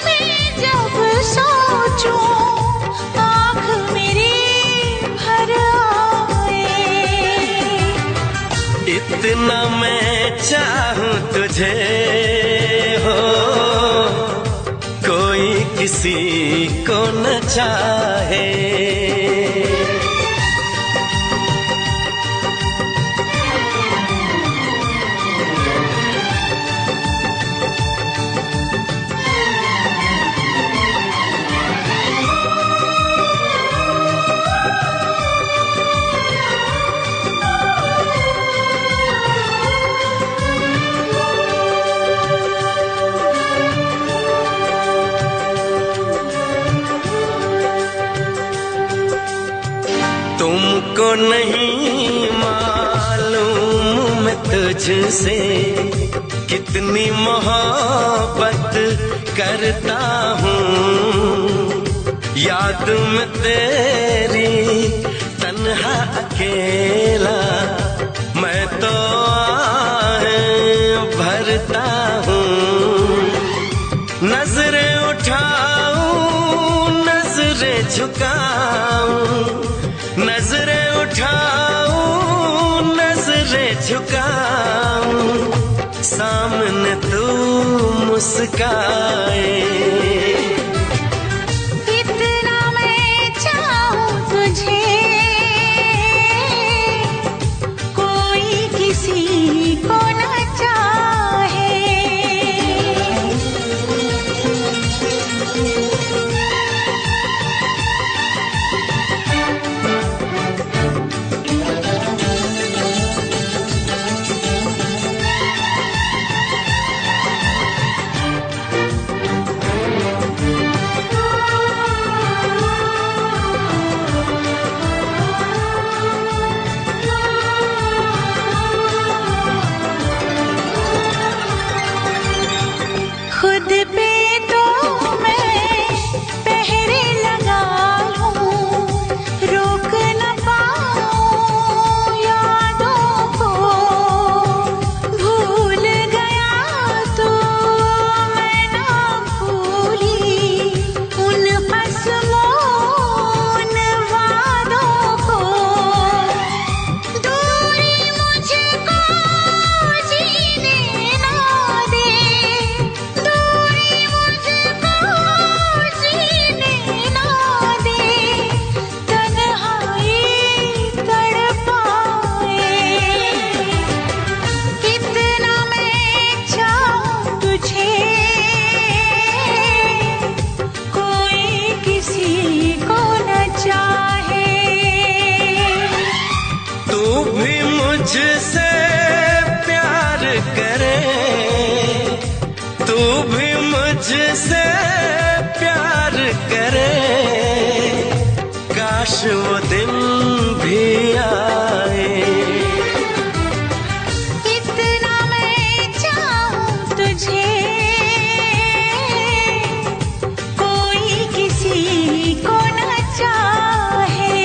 में जब सोचूं, आँख मेरी भर आए। इतना मैं चाहूं तुझे हो, कोई किसी को न चाहे। तुझसे कितनी मोहब्बत करता हूँ, याद में तेरी तन्हा अकेला मैं तो आहें भरता हूँ। नजरें उठाऊं नजरें झुकाऊं, नजरें उठाऊं नजरें झुकाऊं, सामने तू मुस्काए। इतना मैं चाहूं तुझे, कोई किसी को न चाहे। खुद पे तो मैं पहरे लगा लूं, रोक न पाऊं यादों को। भूल गया तो मैं ना भूली उन कसमों उन वादों को। दूरी मुझको जीने ना दे, मुझसे प्यार करे, तू भी मुझसे प्यार करे, काश वो दिन भी आए। इतना मैं चाहूं तुझे, कोई किसी को न चाहे।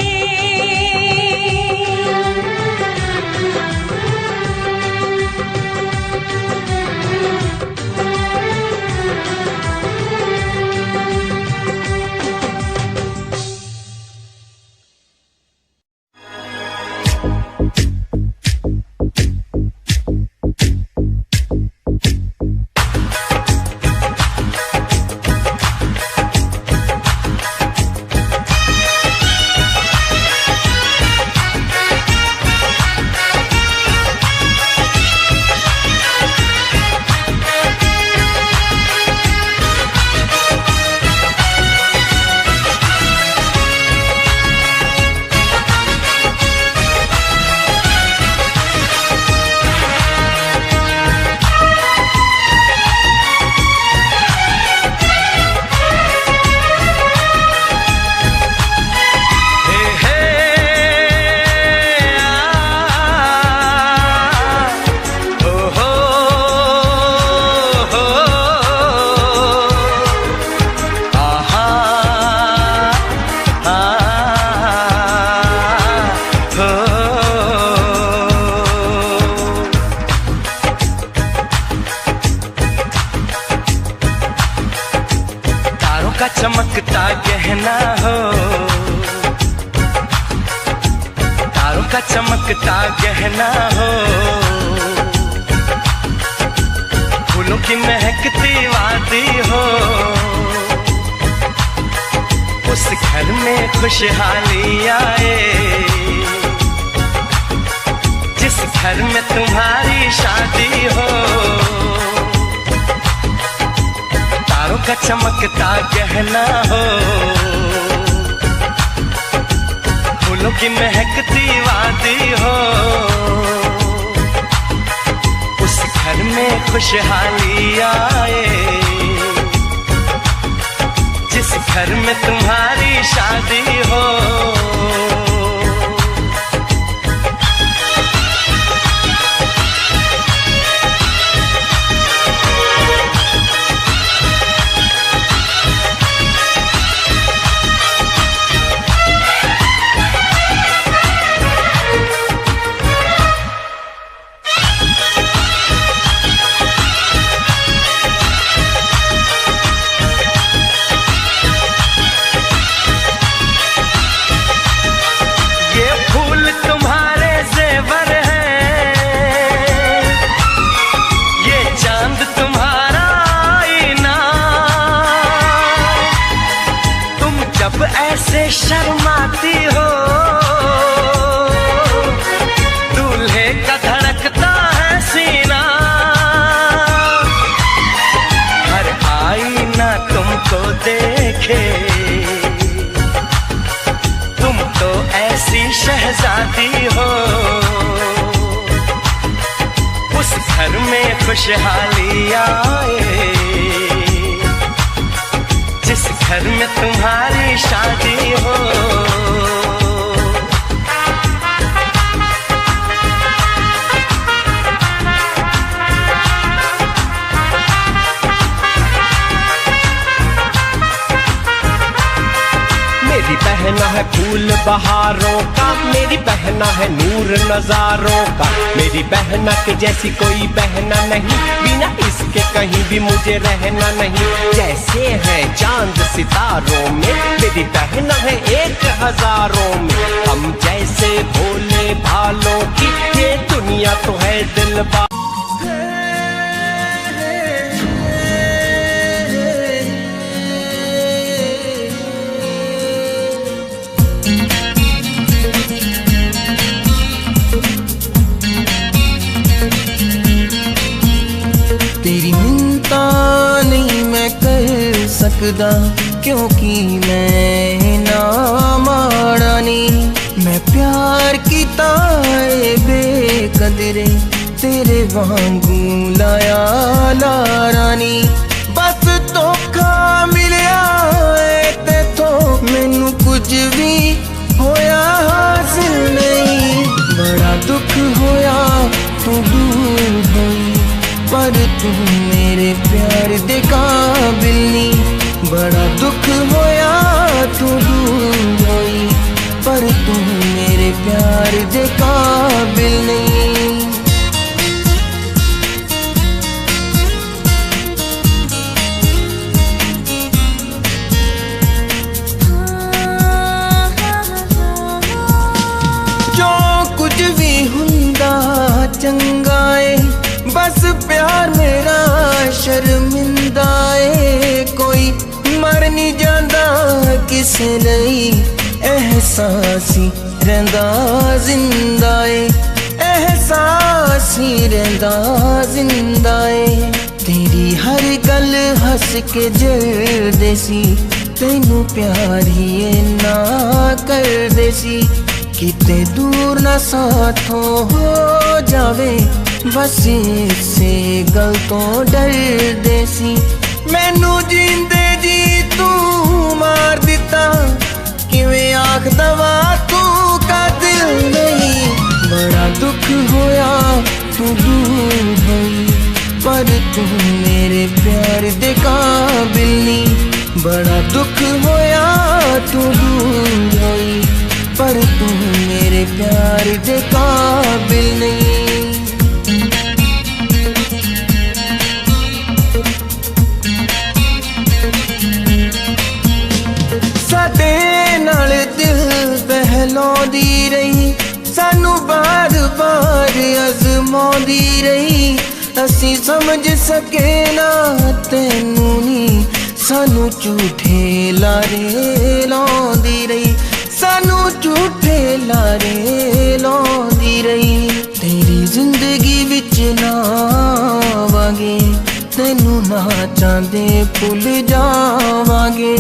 का चमकता गहना हो, तारों का चमकता गहना हो, फूलों की महकती वादी हो, उस घर में खुशहाली आए जिस घर में तुम्हारी शादी हो। तारों का चमकता गहना हो, फूलों की महकती वादी हो, उस घर में खुशहाली आए जिस घर में तुम्हारी शादी हो। शर्माती हो, दूल्हे का धड़कता है सीना, हर आईना तुमको देखे, तुम तो ऐसी शहजादी हो, उस घर में खुशहाली आए जिस घर में तुम्हारी शादी हो। मेरी बहना है फूल बहारों का, मेरी बहना है नूर नजारों का, मेरी बहना के जैसी कोई बहना नहीं, बिना इसके कहीं भी मुझे रहना नहीं। जैसे है चांद सितारों में, मेरी बहना है 1000 में, हम जैसे भोले भालों की ये दुनिया तो है दिलवा। तेरी मिन्नता नहीं मैं कर सकदा, क्योंकि मैं ना माड़ा नहीं। मैं प्यार कीता है बेकदरे, तेरे वांगू लाया लारा नी। बस धोखा मिलिया है तेथों, मैनू कुछ भी होया हासिल नहीं। बड़ा दुख होया तू दूर होई, पर तू मेरे प्यार दे काबिल नहीं। बड़ा दुख होया तू दूर होई, पर तू मेरे प्यार दे काबिल नहीं। जो कुछ भी हुंदा चंगा है, बस प्यार मेरा शर्मिंदा है। कोई मर नहीं जाता किसे नहीं, एहसास ही रहंदा जिंदा है, एहसास ही रहंदा जिंदा है। तेरी हर गल हंस के जलदे सी, तैनू प्यार ही ना कर दे सी। किते दूर ना साथों हो जावे, बस इससे गल तो डर दे सी। मैनू जींदे जी तू मार दिता, किवें आख दवा तू कातिल नहीं। बड़ा दुख होया तू दूर होई, पर तू मेरे प्यार दे काबिल नहीं। बड़ा दुख होया तू दूर होई, पर तू मेरे प्यार दे काबिल नहीं। साडे नाल दिल बहलाउंदी रही, सानू बार बार अजमाउंदी रही। असी समझ सके ना तैनू नी, सानू झूठे लारे लाउंदी रही, सानू झूठे लारे लाउंदी रही। तेरी जिंदगी विच ना आवांगे, तैनू ना चाहते भुल जावांगे।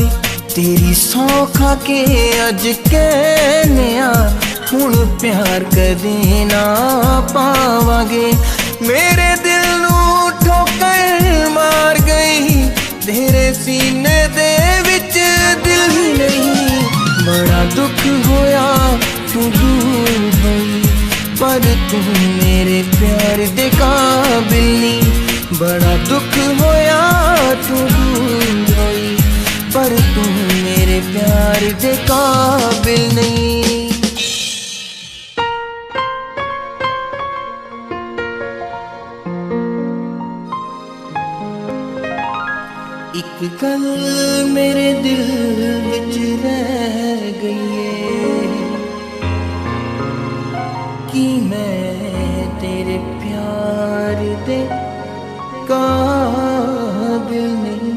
तेरी सौ खा के अज कहने हुण प्यार कदे ना पावांगे। मेरे दिल नू ठोकर मार गई, तेरे सीने दे विच दिल ही नहीं। बड़ा दुख होया तू दूर होई, पर तू मेरे प्यार दे काबिल नहीं। बड़ा दुख होया तू दूर होई, पर तू मेरे प्यार दे काबिल नहीं। एक गल मेरे दिल विच रह गई है, कि मैं तेरे प्यार दे काबिल नहीं।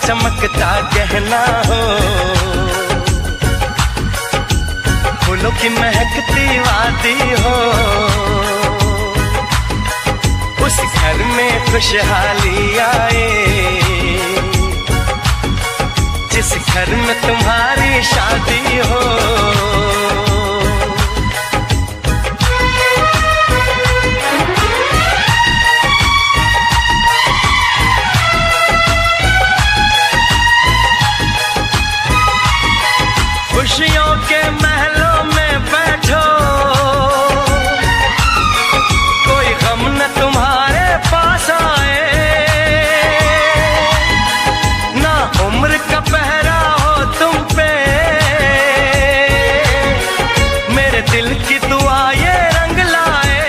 चमकता गहना हो, फूलों की महकती वादी हो, उस घर में खुशहाली आए जिस घर में तुम्हारी शादी हो। खुशियों के महलों में बैठो, कोई गम न तुम्हारे पास आए, ना उम्र का पहरा हो तुम पे, मेरे दिल की दुआ ये रंग लाए।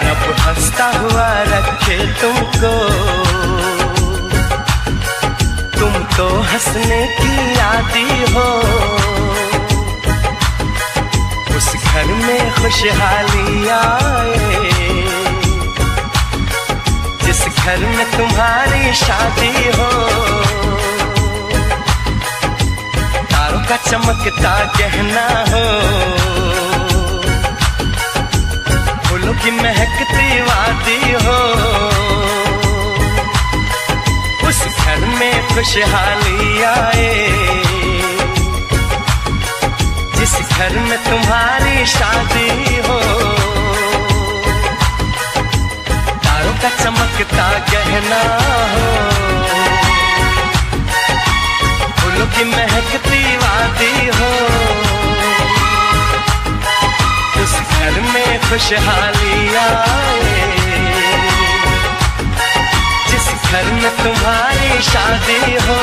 रब हंसता हुआ रखे तुमको, तुम तो हंसने की आदी हो, उस घर में खुशहाली आए जिस घर में तुम्हारी शादी हो। तारों का चमकता गहना हो, फूलों की महकती वादी हो, उस घर में खुशहाली आए जिस घर में तुम्हारी शादी हो। तारों का चमकता गहना हो, फूलों की महकती वादी हो, उस घर में खुशहाली आए जिस घर में तुम्हारी शादी हो।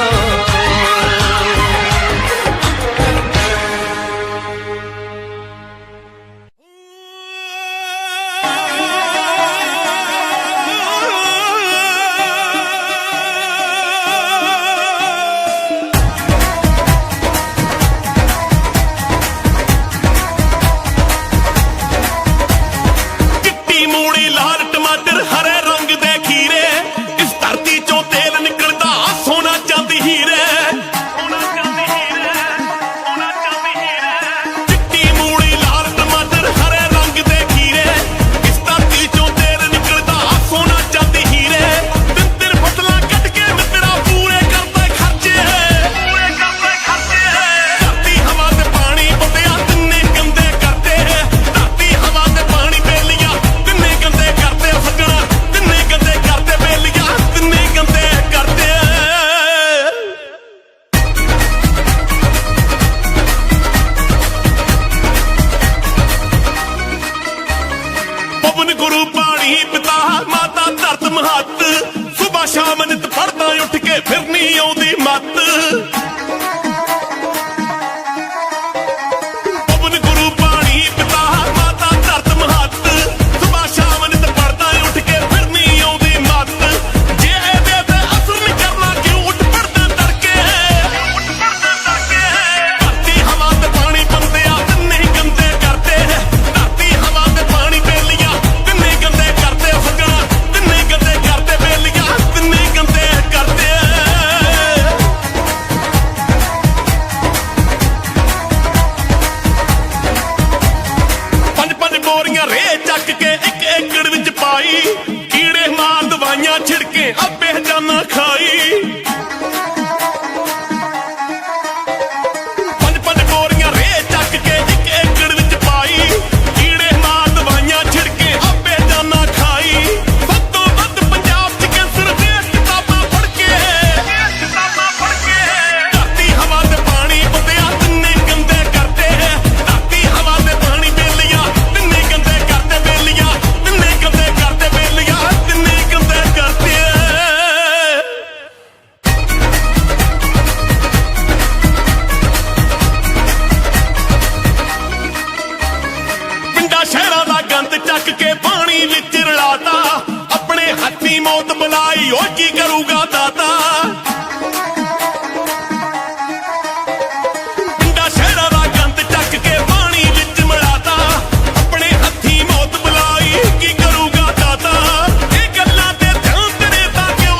ਕੀ ਕਰੂਗਾ ਦਾਤਾ ਇਹ ਗੱਲਾਂ ਤੇ ਧਿਆਨ ਤੇਰੇ ਤਾਂ ਕਿਉਂ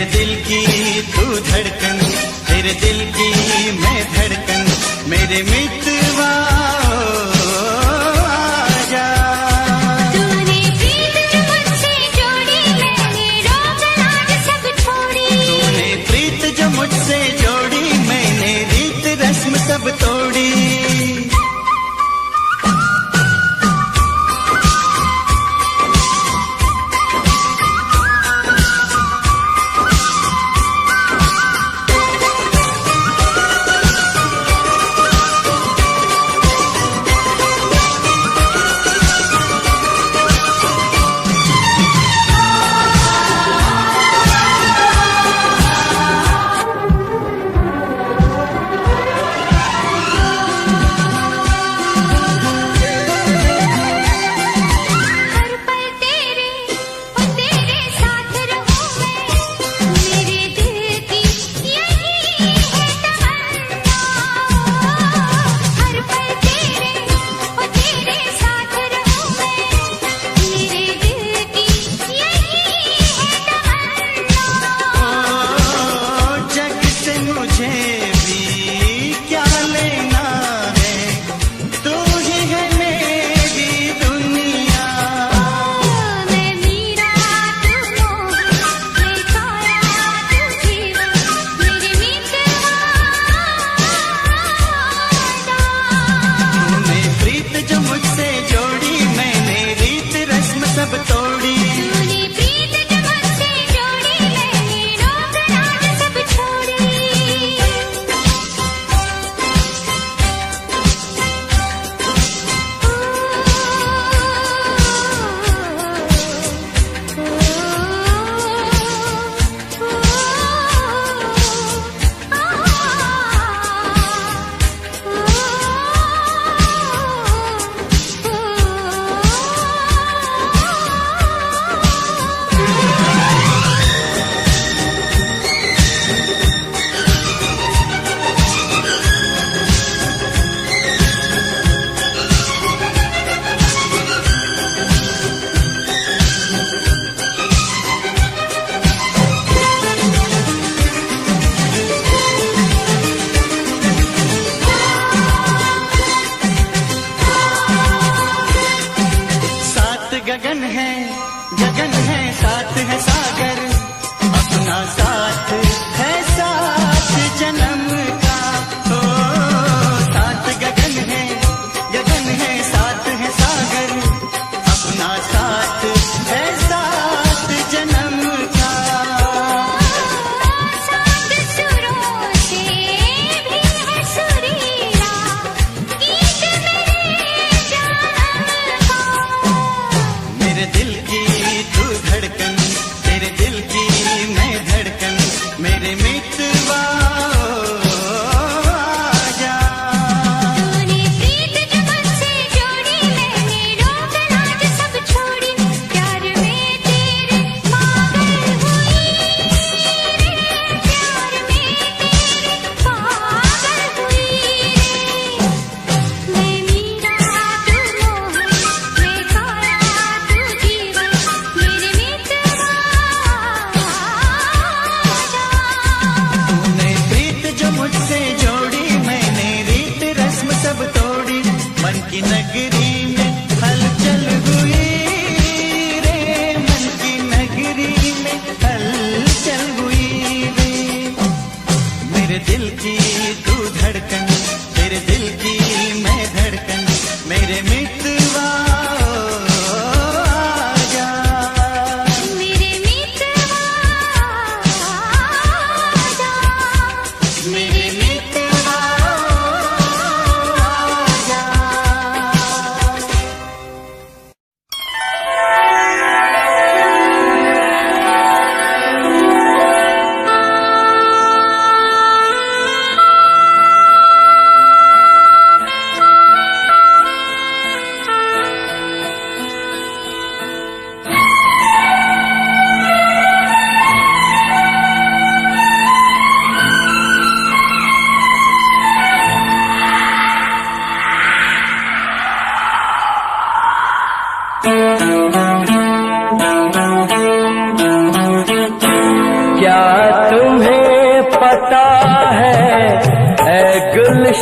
मेरे दिल की तू धड़कन, तेरे दिल की मैं धड़कन, मेरे मितवा आजा। तूने प्रीत जो मुझसे जोड़ी, मैंने रोक लाज सब छोड़ी। तूने प्रीत जो मुझसे जोड़ी, मैंने रीत रस्म सब तोड़ी।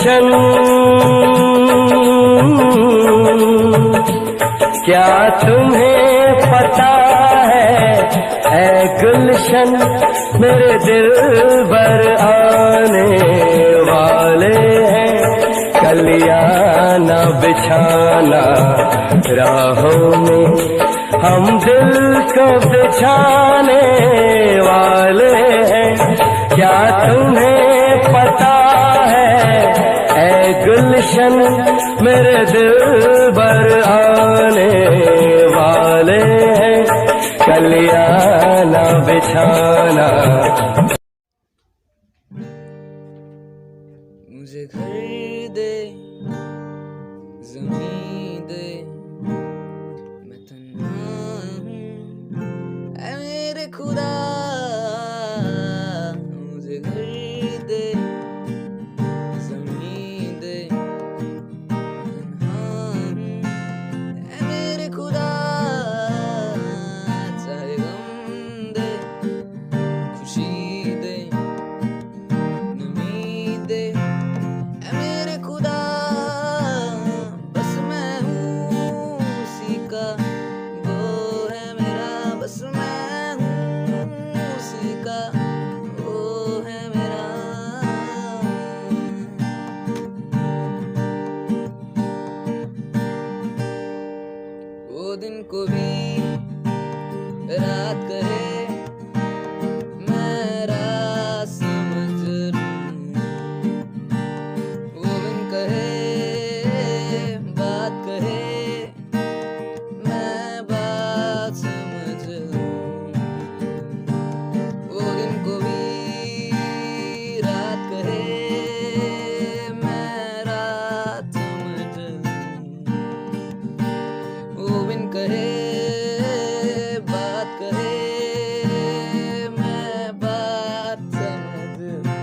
गुलशन क्या तुम्हें पता है गुलशन मेरे दिल भर आने वाले हैं कलियां न बिछाना राहों में हम दिल को बिछाने वाले हैं क्या तुम्हें पता है गुलशन मेरे दिल भर आने वाले हैं कलियां न बिछाना मुझे घर दे ज़मीन दे मैं तन्हा हूँ ऐ मेरे खुदा मुझे घर दे ज़मीन दे मैं तन्हा हूँ ऐ मेरे खुदा चाहे गम दे खुशी दे नमी दे ऐ मेरे खुदा बस मैं हूँ उसी का वो है मेरा बस मैं हूँ उसी का वो है मेरा वो दिन को भी रात कहे मैं रात समझ लूं वो बिन कहे बात कहे मैं बात समझ लूं वो दिन को भी रात कहे मैं रात समझ लूं वो बिन कहे बात कहे मैं बात समझ लूं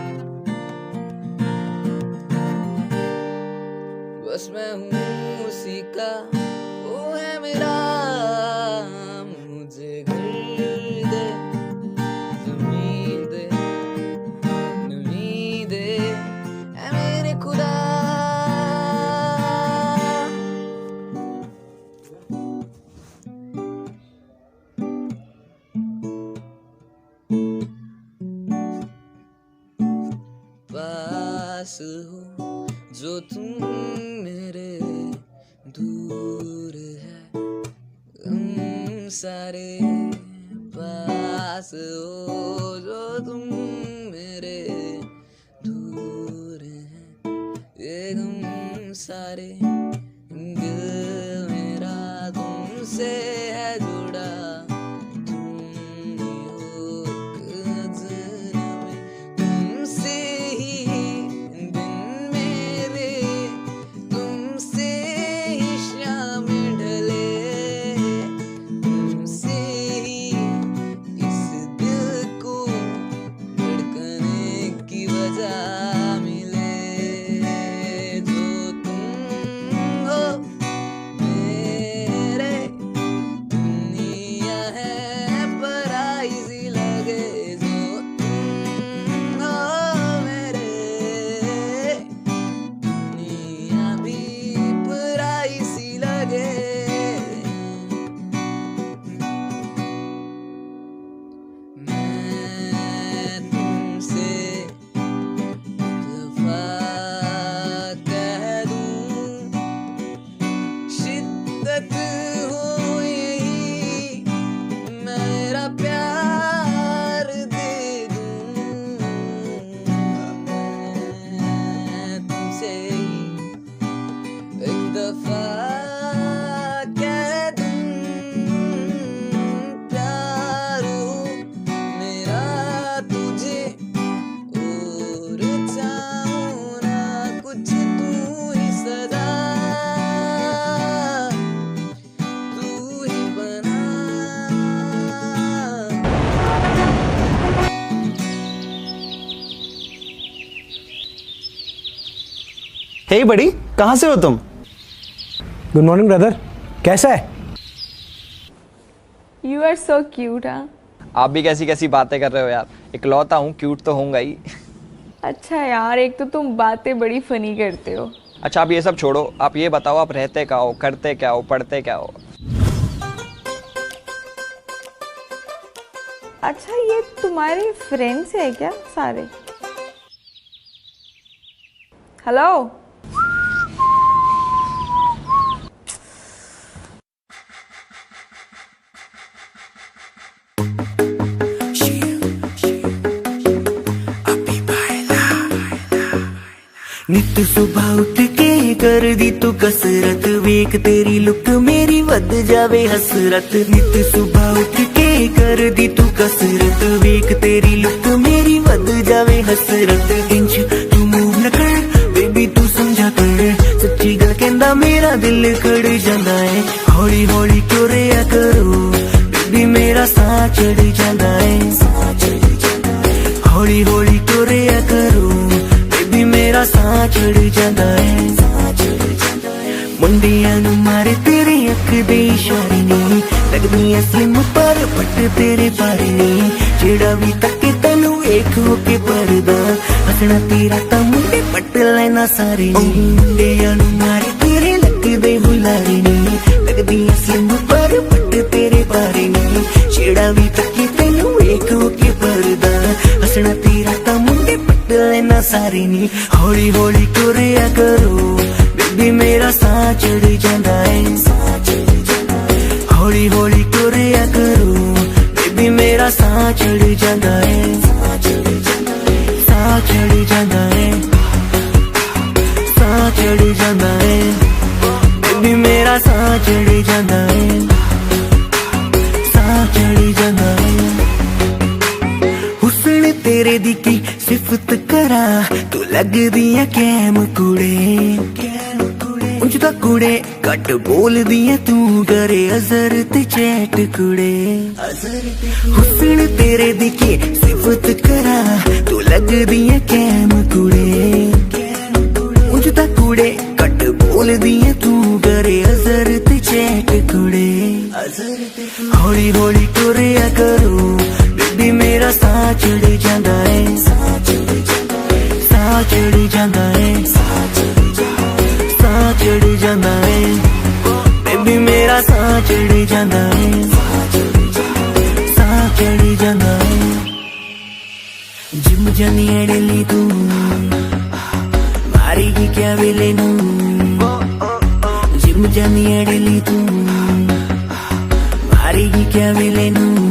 बस मैं हूँ उसी का वो है मेरा मुझे घर दे ज़मीन दे नमी दे ऐ मेरे खुदा पास हो जो तुम मेरे दूर है गम सारे पास हो जो तुम मेरे दूर हैं ये गम सारे दिल मेरा तुमसे है जुड़ा तुम ही हो एक जन्म में तुमसे ही दिन मेरे तुमसे ही शाम ढले तुमसे ही इस दिल को धड़कने की वजह मिले जो तुम हो मेरे दुनिया है पराई सी लगे जो तुम हो मेरे दुनिया भी पराई सी लगे मैं तुमसे दफा कह दूं शिद्दत हो यही मेरा प्यार दे दूं मैं तुमसे एक दफा कह दूं प्यार हो मेरा तुझे और चाहूं ना कुछ तू ही सजा तू ही बना हे बड़ी कहाँ से हो तुम? गुड मॉर्निंग ब्रदर, कैसा है? You are so cute, हाँ? आप भी कैसी कैसी बातें कर रहे हो यार, इकलौता हूँ, क्यूट तो होऊंगा ही। अच्छा यार, एक तो तुम बातें बड़ी फनी करते हो। अच्छा आप ये सब छोड़ो, आप ये बताओ आप रहते क्या हो, करते क्या हो, पढ़ते क्या हो? अच्छा ये तुम्हारे फ्रेंड्स है क्या सारे? हेलो नित सुबह उठ के कर दी तू कसरत, वेख तेरी लुक मेरी वध जावे हसरत। नित सुबह उठ के कर दी तू कसरत, वेख तेरी लुक मेरी वध जावे हसरत। इंच तू मूव न कर बेबी तू समझा कर, सच्ची गल कहंदा मेरा दिल कड़ जांदा है। हौली हौली क्यों रिया करो बेबी मेरा साह चढ़ जांदा है। हौली हौली क्यों रिया करो बेबी मेरा साह चढ़ जांदा है। मुंडियां नू मारे तेरे अख दे इशारे नी, लगदियां स्लिम पर पट तेरे बारे नी। जेड़ा भी तके तैनू वेख हो के परदा, हसना तेरा तां मुंडे पट लेना सारे नी। मुंडियां नू मारे तेरे लगदे हुलारे नी, लगदियां स्लिम पर पट तेरे बारे नी। जेड़ा भी तके तैनू वेख हो के परदा, हसना तेरा तां मुंडे पट लेना सारे नी। हौली हौली क्यों रिया करो बेबी मेरा साह चढ़ जांदा है। हौली हौली क्यों रिया करो बेबी मेरा साह चढ़ जांदा है। साह चढ़ जांदा है, साह चढ़ जांदा है बेबी मेरा साह चढ़ जांदा है। साह चढ़ जांदा है। हुस्न तेरे दी की सिफत करा, तू लगदियां कैम कुड़े। उंज दा कुड़े घट बोलदियां तू करे अजर ते चैट कुड़े। हुस्न तेरे दी की सिफत करा, तू लगदियां कैम कुड़े। उंज दा कुड़े घट बोलदियां तू करे अजर ते चैट कुड़े। हौली हौली क्यों रिया करो बेबी मेरा साह चढ़ जांदा है। साह चढ़ जांदा है, साह चढ़ जांदा है बेबी मेरा साह चढ़ जांदा है। साह चढ़ जांदा है। जिम जानी एडली तू मारेगी क्या वेले नू। जिम जानी एडली तू मारेगी क्या वेले नू।